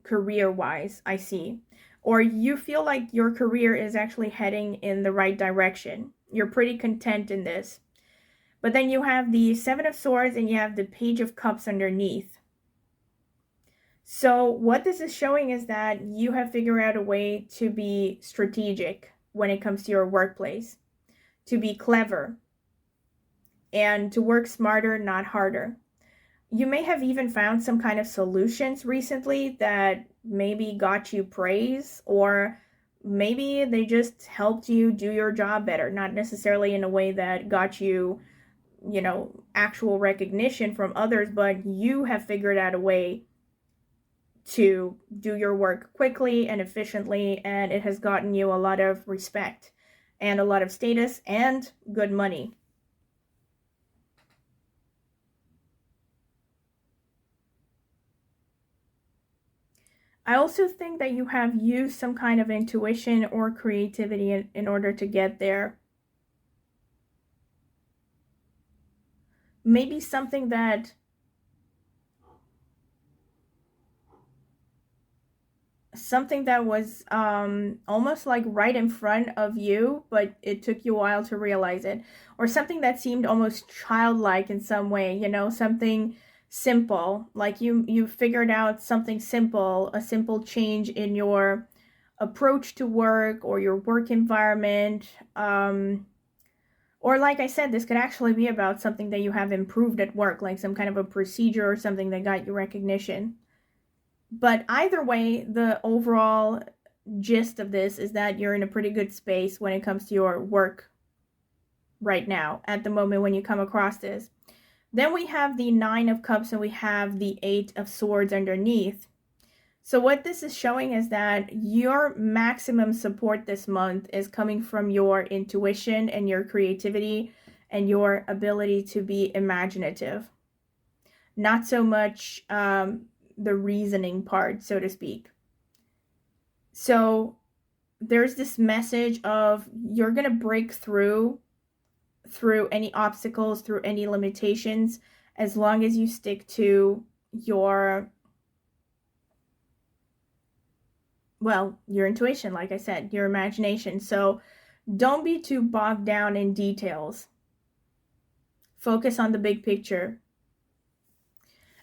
career-wise, I see. Or you feel like your career is actually heading in the right direction. You're pretty content in this. But then you have the 7 of Swords and you have the Page of Cups underneath. So what this is showing is that you have figured out a way to be strategic when it comes to your workplace. To be clever. And to work smarter, not harder. You may have even found some kind of solutions recently that maybe got you praise, or maybe they just helped you do your job better. Not necessarily in a way that got you, you know, actual recognition from others, but you have figured out a way to do your work quickly and efficiently, and it has gotten you a lot of respect and a lot of status and good money. I also think that you have used some kind of intuition or creativity in order to get there. Maybe something that was almost like right in front of you, but it took you a while to realize it. Or something that seemed almost childlike in some way, you know, something simple, like you figured out something simple, a simple change in your approach to work or your work environment, or like I said, this could actually be about something that you have improved at work, like some kind of a procedure or something that got you recognition. But either way, the overall gist of this is that you're in a pretty good space when it comes to your work right now, at the moment when you come across this. Then we have the Nine of Cups and we have the Eight of Swords underneath. So what this is showing is that your maximum support this month is coming from your intuition and your creativity and your ability to be imaginative. Not so much the reasoning part, so to speak. So there's this message of you're going to break through any obstacles, through any limitations, as long as you stick to your intuition, like I said, your imagination. So don't be too bogged down in details. Focus on the big picture.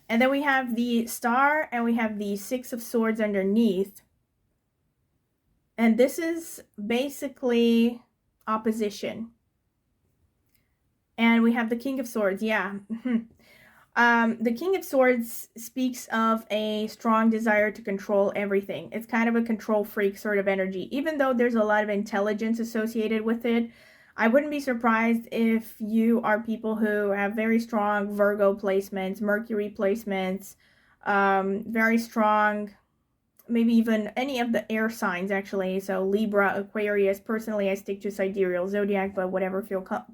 And then we have the Star and we have the Six of Swords underneath. And this is basically opposition. And we have the King of Swords, yeah. The King of Swords speaks of a strong desire to control everything. It's kind of a control freak sort of energy. Even though there's a lot of intelligence associated with it, I wouldn't be surprised if you are people who have very strong Virgo placements, Mercury placements, very strong, maybe even any of the air signs actually. So Libra, Aquarius. Personally, I stick to sidereal zodiac, but whatever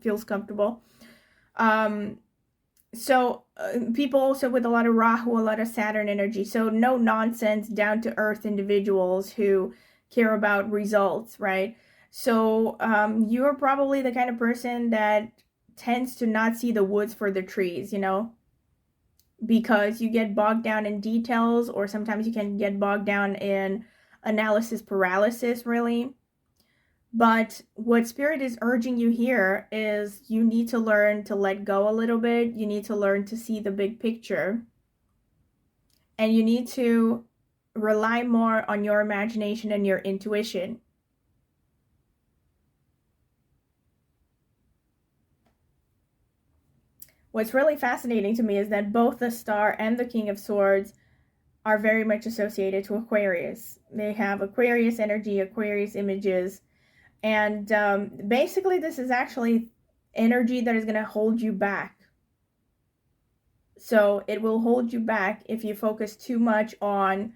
feels comfortable. So people also with a lot of Rahu, a lot of Saturn energy. So no nonsense, down to earth individuals who care about results, right? So you're probably the kind of person that tends to not see the woods for the trees, you know, because you get bogged down in details, or sometimes you can get bogged down in analysis paralysis, really. But what Spirit is urging you here is you need to learn to let go a little bit. You need to learn to see the big picture. And you need to rely more on your imagination and your intuition. What's really fascinating to me is that both the Star and the King of Swords are very much associated to Aquarius. They have Aquarius energy, Aquarius images. And basically, this is actually energy that is going to hold you back. So it will hold you back if you focus too much on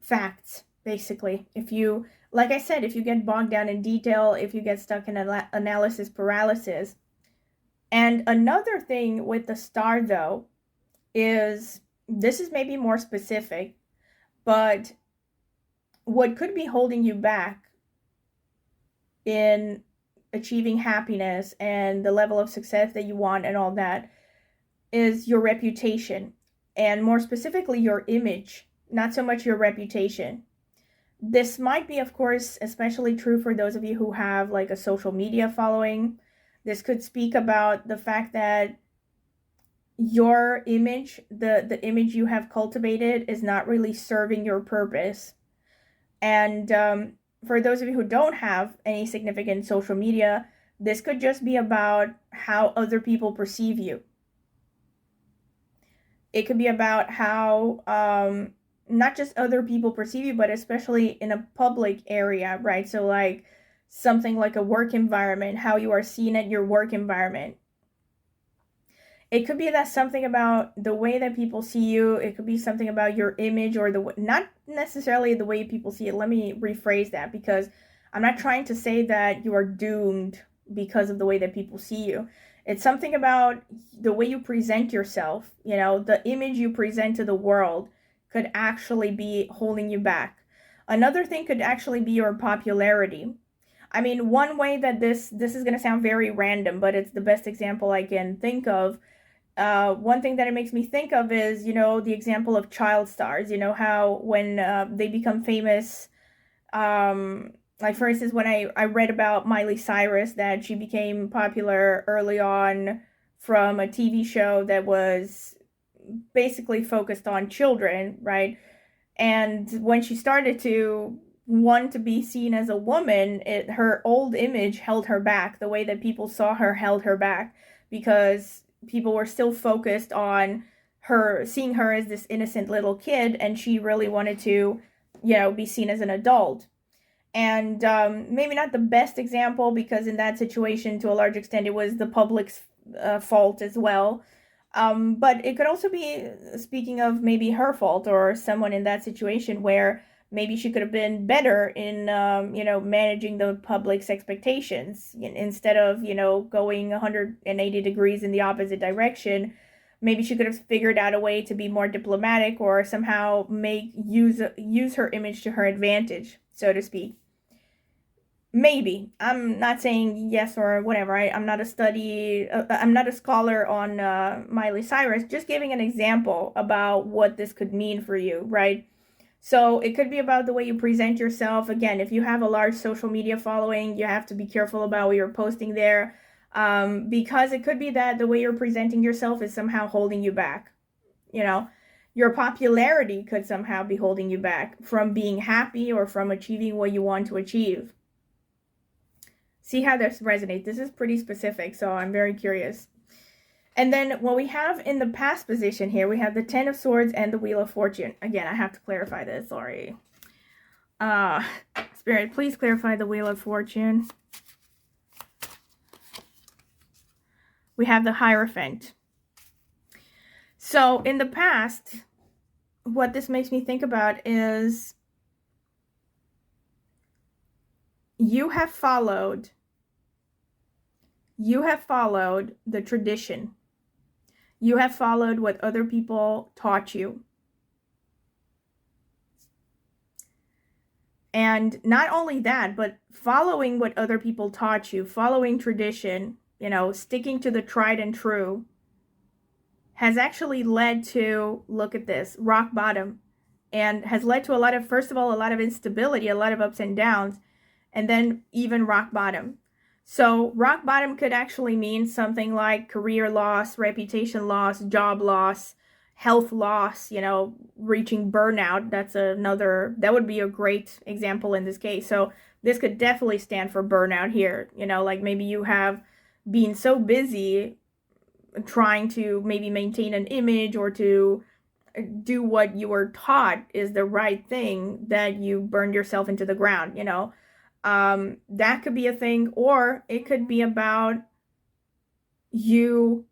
facts, basically. If you, like I said, if you get bogged down in detail, if you get stuck in analysis paralysis. And another thing with the Star, though, is this is maybe more specific, but what could be holding you back in achieving happiness and the level of success that you want and all that is your reputation, and more specifically your image, not so much your reputation. This might be, of course, especially true for those of you who have like a social media following. This could speak about the fact that your image, the image you have cultivated, is not really serving your purpose. And for those of you who don't have any significant social media, this could just be about how other people perceive you. It could be about how not just other people perceive you, but especially in a public area, right? So like something like a work environment, how you are seen at your work environment. It could be that something about the way that people see you. It could be something about your image, or not necessarily the way people see it. Let me rephrase that, because I'm not trying to say that you are doomed because of the way that people see you. It's something about the way you present yourself. You know, the image you present to the world could actually be holding you back. Another thing could actually be your popularity. I mean, one way that this is going to sound very random, but it's the best example I can think of. One thing that it makes me think of is, you know, the example of child stars. You know how when they become famous, like for instance, when I read about Miley Cyrus, that she became popular early on from a TV show that was basically focused on children, right? And when she started to want to be seen as a woman, her old image held her back. The way that people saw her held her back, because people were still focused on seeing her as this innocent little kid, and she really wanted to, you know, be seen as an adult. And maybe not the best example, because in that situation, to a large extent, it was the public's fault as well. But it could also be speaking of maybe her fault, or someone in that situation where maybe she could have been better in, you know, managing the public's expectations instead of, you know, going 180 degrees in the opposite direction. Maybe she could have figured out a way to be more diplomatic, or somehow use her image to her advantage, so to speak. Maybe. I'm not saying yes or whatever. I'm not I'm not a scholar on Miley Cyrus, just giving an example about what this could mean for you, right? So it could be about the way you present yourself. Again, if you have a large social media following, you have to be careful about what you're posting there, because it could be that the way you're presenting yourself is somehow holding you back. You know, your popularity could somehow be holding you back from being happy or from achieving what you want to achieve. See how this resonates. This is pretty specific, so I'm very curious. And then what we have in the past position here, we have the Ten of Swords and the Wheel of Fortune. Again, I have to clarify this, sorry. Spirit, please clarify the Wheel of Fortune. We have the Hierophant. So in the past, what this makes me think about is you have followed the tradition. You have followed what other people taught you. And not only that, but following what other people taught you, following tradition, you know, sticking to the tried and true, has actually led to, look at this, rock bottom. And has led to a lot of, first of all, a lot of instability, a lot of ups and downs, and then even rock bottom. So rock bottom could actually mean something like career loss, reputation loss, job loss, health loss, you know, reaching burnout. That would be a great example in this case. So this could definitely stand for burnout here. You know, like maybe you have been so busy trying to maybe maintain an image or to do what you were taught is the right thing that you burned yourself into the ground, you know. That could be a thing, or it could be about you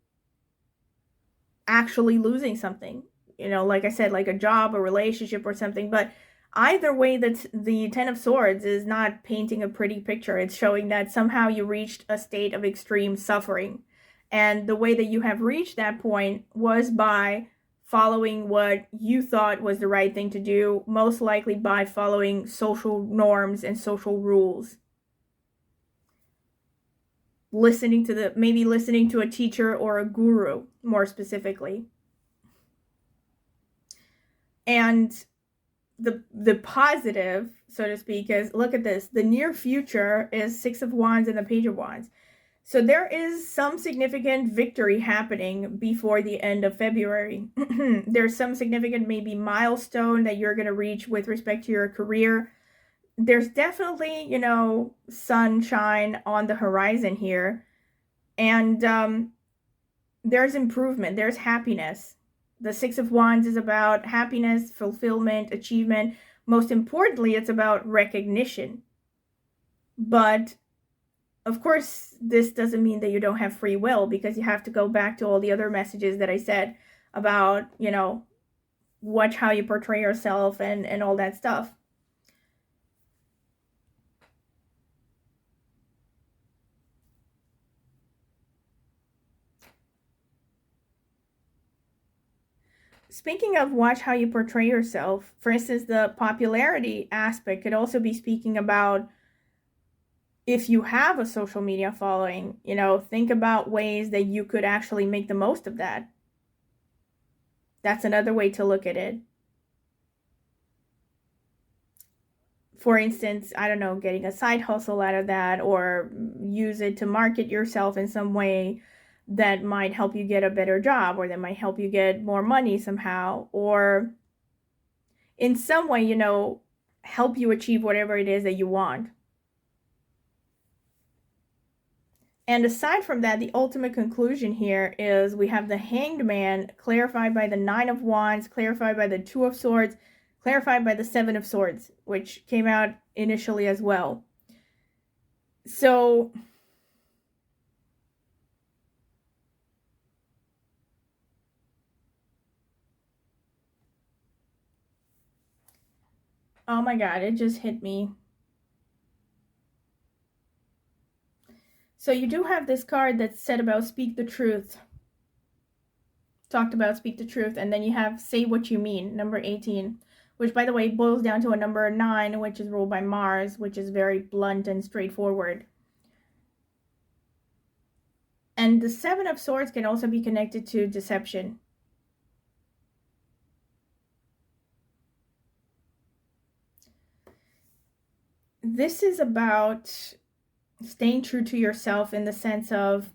actually losing something, you know, like I said, like a job, a relationship, or something. But either way, that the Ten of Swords is not painting a pretty picture. It's showing that somehow you reached a state of extreme suffering, and the way that you have reached that point was by following what you thought was the right thing to do, most likely by following social norms and social rules. Maybe listening to a teacher or a guru, more specifically. And the positive, so to speak, is, look at this. The near future is Six of Wands and the Page of Wands. So there is some significant victory happening before the end of February. There's some significant maybe milestone that you're going to reach with respect to your career. There's definitely, you know, sunshine on the horizon here. And there's improvement. There's happiness. The Six of Wands is about happiness, fulfillment, achievement. Most importantly, it's about recognition. But of course, this doesn't mean that you don't have free will, because you have to go back to all the other messages that I said about, you know, watch how you portray yourself and all that stuff. Speaking of watch how you portray yourself, for instance, the popularity aspect could also be speaking about, if you have a social media following, you know, think about ways that you could actually make the most of that. That's another way to look at it. For instance, I don't know, getting a side hustle out of that, or use it to market yourself in some way that might help you get a better job, or that might help you get more money somehow, or in some way, you know, help you achieve whatever it is that you want. And aside from that, the ultimate conclusion here is we have the Hanged Man clarified by the Nine of Wands, clarified by the Two of Swords, clarified by the Seven of Swords, which came out initially as well. So oh my god, it just hit me. So you do have this card that said about speak the truth. Talked about speak the truth, and then you have say what you mean, number 18, which by the way boils down to a number 9, which is ruled by Mars, which is very blunt and straightforward. And the Seven of Swords can also be connected to deception. This is about staying true to yourself in the sense of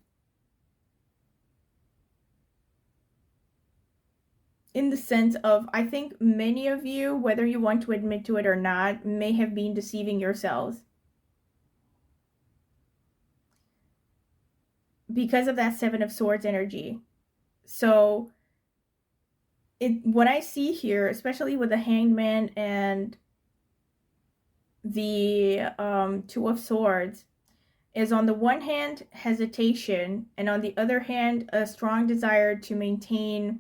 I think many of you, whether you want to admit to it or not, may have been deceiving yourselves because of that Seven of Swords energy. So what I see here, especially with the Hanged Man and the Two of Swords, is on the one hand hesitation, and on the other hand a strong desire to maintain,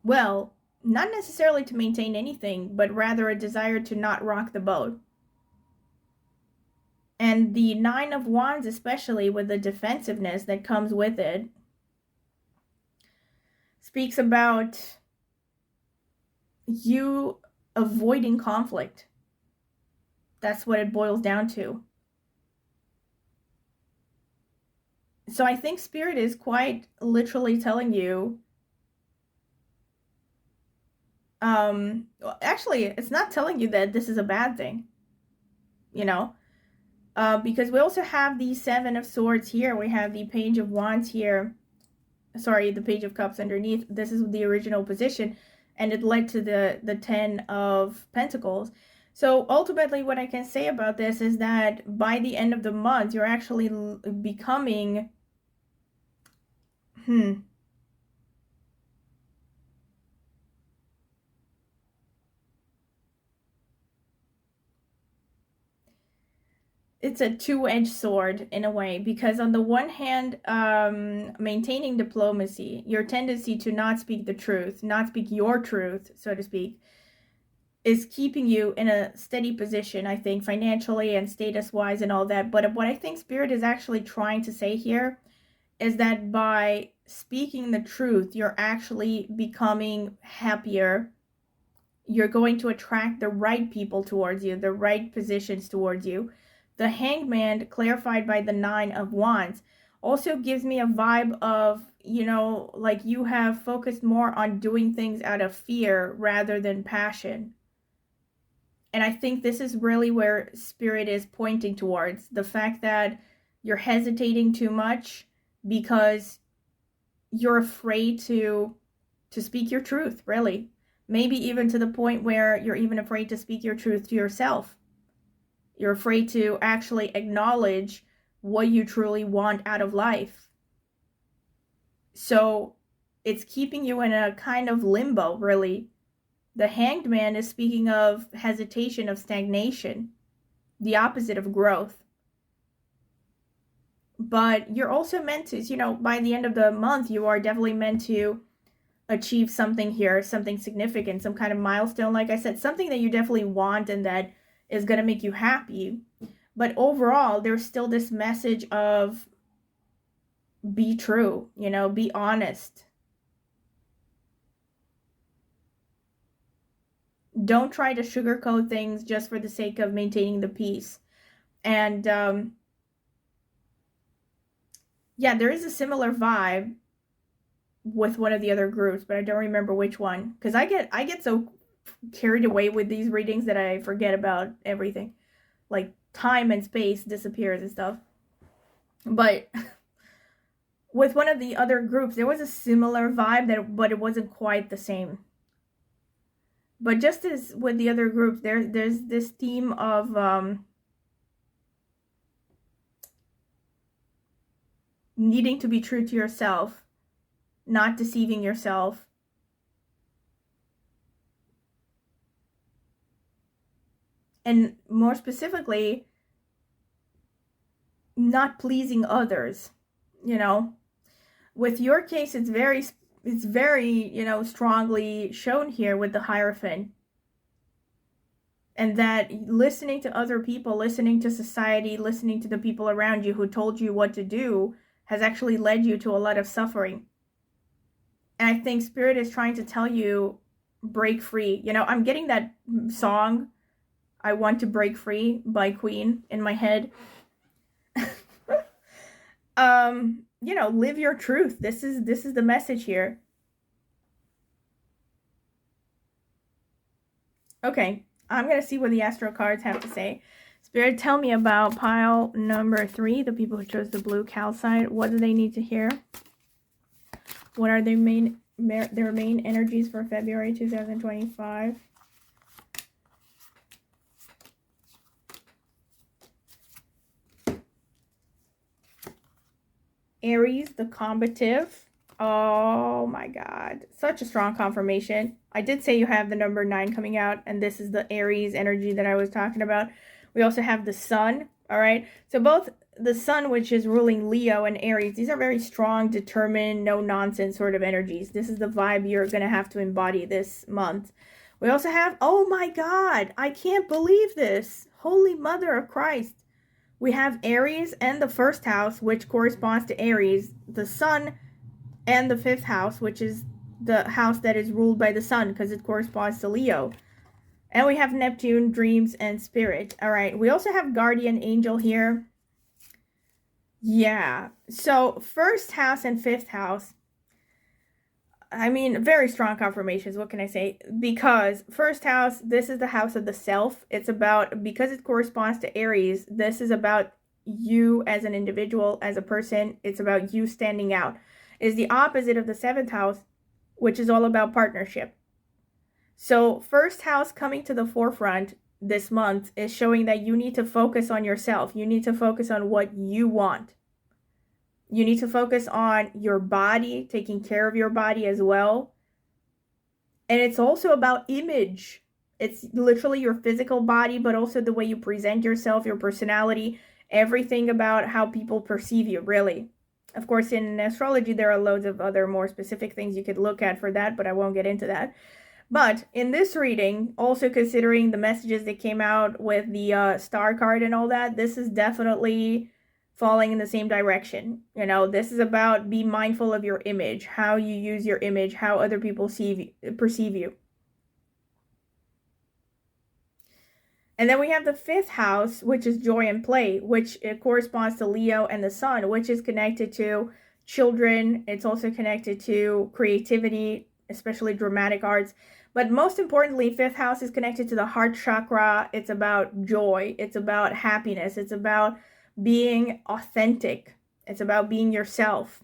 well, not necessarily to maintain anything, but rather a desire to not rock the boat. And the Nine of Wands, especially with the defensiveness that comes with it, speaks about you avoiding conflict. That's what it boils down to. So I think Spirit is quite literally telling you, actually, it's not telling you that this is a bad thing, you know, because we also have the Seven of Swords here. We have the Page of Wands here. Sorry, the Page of Cups underneath. This is the original position, and it led to the Ten of Pentacles. So ultimately, what I can say about this is that by the end of the month, you're actually becoming, it's a two-edged sword in a way, because on the one hand, maintaining diplomacy, your tendency to not speak the truth, not speak your truth, so to speak, is keeping you in a steady position, I think, financially and status-wise and all that. But what I think Spirit is actually trying to say here is that by speaking the truth, you're actually becoming happier. You're going to attract the right people towards you, the right positions towards you. The Hanged Man, clarified by the Nine of Wands, also gives me a vibe of, you know, like you have focused more on doing things out of fear rather than passion. And I think this is really where Spirit is pointing towards, the fact that you're hesitating too much because you're afraid to speak your truth, really. Maybe even to the point where you're even afraid to speak your truth to yourself. You're afraid to actually acknowledge what you truly want out of life. So it's keeping you in a kind of limbo, really. The Hanged Man is speaking of hesitation, of stagnation, the opposite of growth. But you're also meant to, you know, by the end of the month, you are definitely meant to achieve something here, something significant, some kind of milestone, like I said, something that you definitely want and that is going to make you happy. But overall, there's still this message of be true, you know, be honest. Don't try to sugarcoat things just for the sake of maintaining the peace. And yeah, there is a similar vibe with one of the other groups, but I don't remember which one, because I get so carried away with these readings that I forget about everything. Like time and space disappears and stuff. But with one of the other groups, there was a similar vibe, but it wasn't quite the same. But just as with the other groups, there's this theme of needing to be true to yourself, not deceiving yourself. And more specifically, not pleasing others, you know. With your case, it's very, you know, strongly shown here with the Hierophant. And that listening to other people, listening to society, listening to the people around you who told you what to do has actually led you to a lot of suffering. And I think Spirit is trying to tell you, break free. You know, I'm getting that song, I Want to Break Free by Queen in my head. You know, live your truth. This is the message here. Okay, I'm going to see what the Astro-Cards have to say. Spirit, tell me about pile number 3, the people who chose the blue calcite. What do they need to hear? What are their main energies for February 2025? Aries, the combative. Oh my God. Such a strong confirmation. I did say you have the number 9 coming out, and this is the Aries energy that I was talking about. We also have the Sun. All right. So both the Sun, which is ruling Leo, and Aries, these are very strong, determined, no nonsense sort of energies. This is the vibe you're going to have to embody this month. We also have, oh my God, I can't believe this. Holy Mother of Christ. We have Aries and the first house, which corresponds to Aries, the Sun, and the 5th house, which is the house that is ruled by the Sun because it corresponds to Leo. And we have Neptune, dreams, and spirit. All right. We also have guardian angel here. Yeah. So 1st house and 5th house. I mean, very strong confirmations. What can I say? Because 1st house, this is the house of the self. It's about, because it corresponds to Aries, this is about you as an individual, as a person. It's about you standing out. It's the opposite of the 7th house, which is all about partnership. So 1st house coming to the forefront this month is showing that you need to focus on yourself. You need to focus on what you want. You need to focus on your body, taking care of your body as well. And it's also about image. It's literally your physical body, but also the way you present yourself, your personality, everything about how people perceive you, really. Of course, in astrology, there are loads of other more specific things you could look at for that, but I won't get into that. But in this reading, also considering the messages that came out with the star card and all that, this is definitely falling in the same direction. You know, this is about be mindful of your image, how you use your image, how other people perceive you. And then we have the 5th house, which is joy and play, which it corresponds to Leo and the Sun, which is connected to children. It's also connected to creativity, especially dramatic arts. But most importantly, 5th house is connected to the heart chakra. It's about joy. It's about happiness. It's about being authentic. It's about being yourself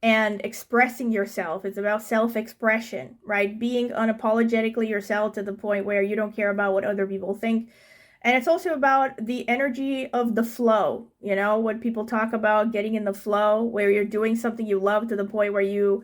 and expressing yourself. It's about self-expression, right? Being unapologetically yourself to the point where you don't care about what other people think. And it's also about the energy of the flow, you know, when people talk about getting in the flow, where you're doing something you love to the point where you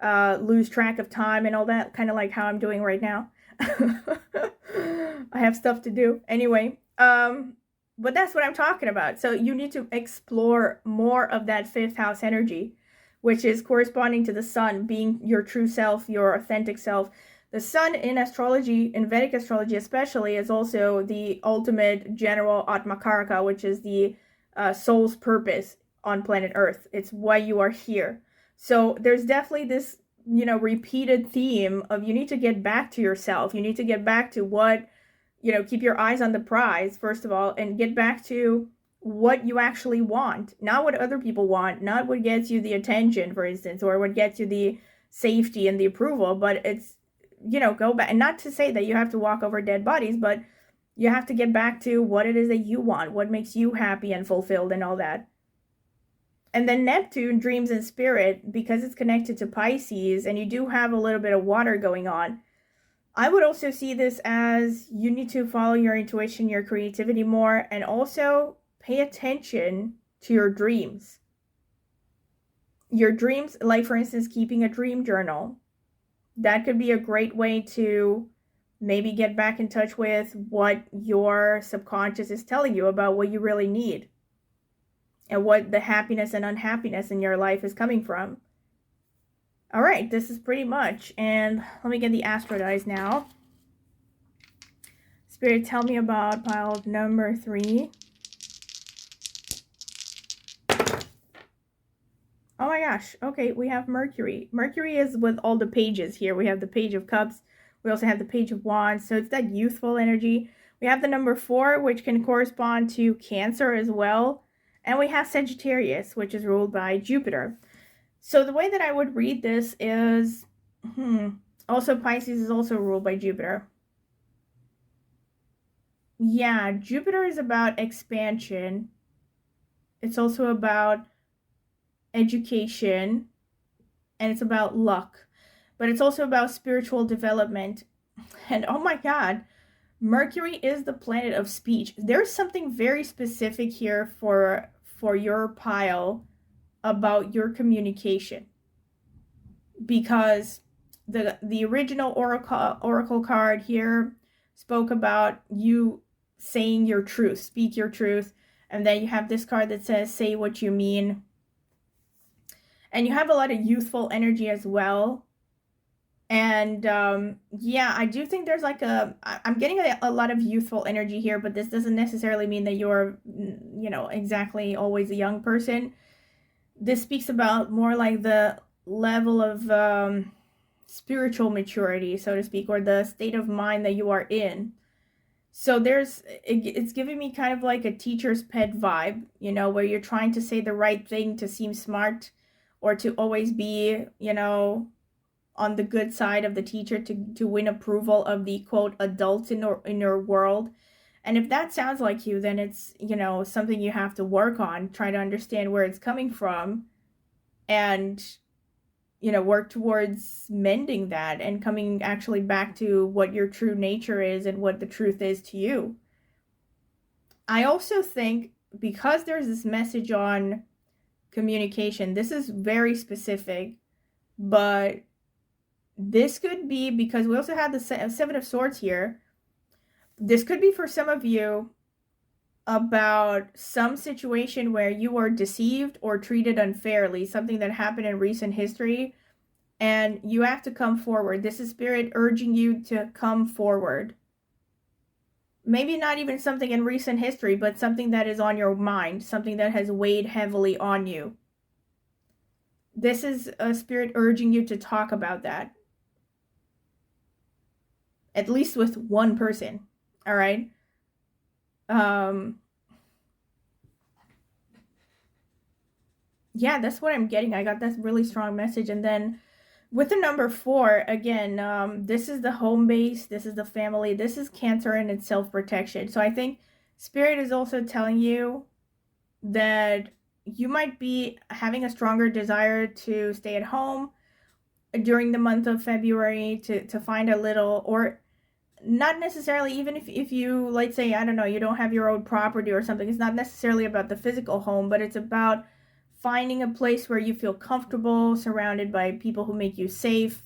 lose track of time and all that, kind of like how I'm doing right now. I have stuff to do. Anyway, but that's what I'm talking about. So you need to explore more of that 5th house energy, which is corresponding to the Sun, being your true self, your authentic self. The Sun in astrology, in Vedic astrology especially, is also the ultimate general Atmakaraka, which is the soul's purpose on planet Earth. It's why you are here. So there's definitely this, you know, repeated theme of you need to get back to yourself. You need to get back to what, you know, keep your eyes on the prize, first of all, and get back to what you actually want, not what other people want, not what gets you the attention, for instance, or what gets you the safety and the approval, but it's, you know, go back. And not to say that you have to walk over dead bodies, but you have to get back to what it is that you want, what makes you happy and fulfilled and all that. And then Neptune, dreams and spirit, because it's connected to Pisces and you do have a little bit of water going on, I would also see this as you need to follow your intuition, your creativity more, and also pay attention to your dreams. your dreams, like for instance, keeping a dream journal. That could be a great way to maybe get back in touch with what your subconscious is telling you about what you really need and what the happiness and unhappiness in your life is coming from. All right, this is pretty much. And let me get the Astro dice now. Spirit, tell me about pile number 3. Oh my gosh. Okay, we have Mercury. Mercury is with all the pages here. We have the Page of Cups. We also have the Page of Wands. So it's that youthful energy. We have the number 4, which can correspond to Cancer as well. And we have Sagittarius, which is ruled by Jupiter. So the way that I would read this is, also Pisces is also ruled by Jupiter. Yeah, Jupiter is about expansion. It's also about education, and it's about luck, but it's also about spiritual development. And oh my god, Mercury is the planet of speech. There's something very specific here for your pile about your communication, because the original oracle card here spoke about you saying your truth, speak your truth, and then you have this card that says say what you mean. And you have a lot of youthful energy as well. And yeah, I do think there's like I'm getting a lot of youthful energy here, but this doesn't necessarily mean that you're, exactly always a young person. This speaks about more like the level of spiritual maturity, so to speak, or the state of mind that you are in. So it's giving me kind of like a teacher's pet vibe, where you're trying to say the right thing to seem smart, or to always be, on the good side of the teacher to win approval of the quote adults in your world. And if that sounds like you, then it's, something you have to work on, try to understand where it's coming from, and, work towards mending that and coming actually back to what your true nature is and what the truth is to you. I also think because there's this message on communication, this is very specific, but this could be because we also have the Seven of Swords here. This could be for some of you about some situation where you were deceived or treated unfairly, something that happened in recent history, and you have to come forward. This is Spirit urging you to come forward. Maybe not even something in recent history, but something that is on your mind, something that has weighed heavily on you. This is a Spirit urging you to talk about that. At least with one person, all right? Yeah, that's what I'm getting. I got that really strong message. And then with the number 4, again, this is the home base, this is the family, this is Cancer and its self-protection. So I think Spirit is also telling you that you might be having a stronger desire to stay at home during the month of February, to find a little, or not necessarily, even if you, let's say, I don't know, you don't have your own property or something, it's not necessarily about the physical home, but it's about finding a place where you feel comfortable, surrounded by people who make you safe,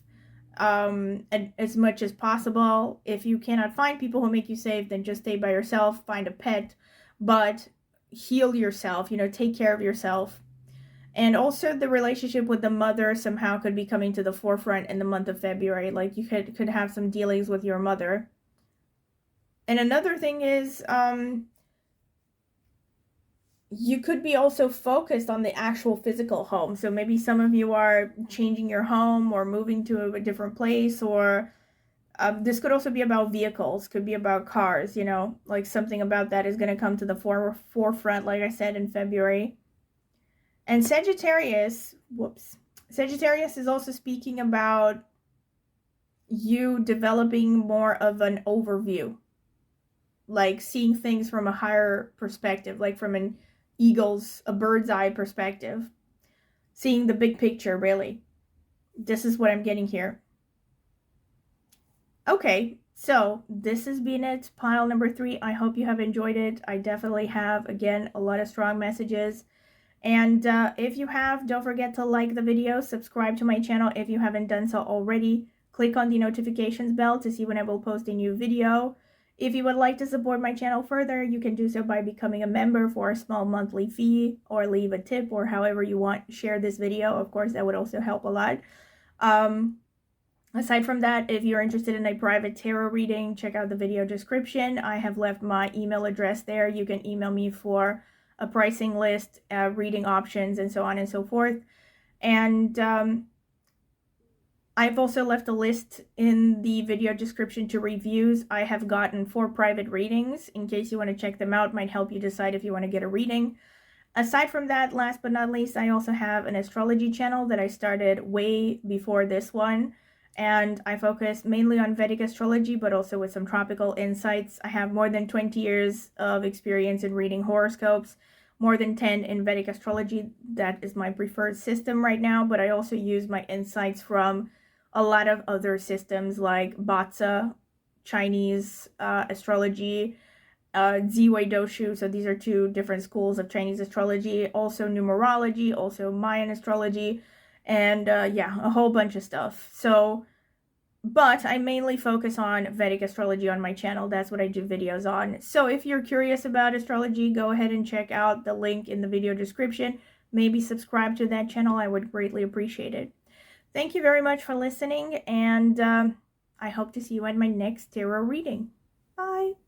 and as much as possible. If you cannot find people who make you safe, then just stay by yourself, find a pet, but heal yourself, take care of yourself. And also the relationship with the mother somehow could be coming to the forefront in the month of February. Like you could have some dealings with your mother. And another thing is, you could be also focused on the actual physical home. So maybe some of you are changing your home or moving to a different place, or this could also be about vehicles, could be about cars, like something about that is going to come to the forefront, like I said, in February. And Sagittarius is also speaking about you developing more of an overview, like seeing things from a higher perspective, like from a bird's eye perspective, seeing the big picture, really. This is what I'm getting here. Okay, so this has been it, pile number 3. I hope you have enjoyed it. I definitely have. Again, a lot of strong messages. And if you have, don't forget to like the video, subscribe to my channel if you haven't done so already. Click on the notifications bell to see when I will post a new video. If you would like to support my channel further, you can do so by becoming a member for a small monthly fee, or leave a tip, or however you want. Share this video. Of course, that would also help a lot. Aside from that, if you're interested in a private tarot reading, check out the video description. I have left my email address there. You can email me for a pricing list, reading options, and so on and so forth. And I've also left a list in the video description to reviews. I have gotten 4 private readings. In case you want to check them out, might help you decide if you want to get a reading. Aside from that, last but not least, I also have an astrology channel that I started way before this one. And I focus mainly on Vedic astrology, but also with some tropical insights. I have more than 20 years of experience in reading horoscopes, more than 10 in Vedic astrology. That is my preferred system right now, but I also use my insights from a lot of other systems like Batsa, Chinese astrology, Ziwei Doshu. So these are 2 different schools of Chinese astrology, also numerology, also Mayan astrology, and yeah, a whole bunch of stuff. So, but I mainly focus on Vedic astrology on my channel. That's what I do videos on. So if you're curious about astrology, go ahead and check out the link in the video description. Maybe subscribe to that channel. I would greatly appreciate it. Thank you very much for listening, and I hope to see you at my next tarot reading. Bye!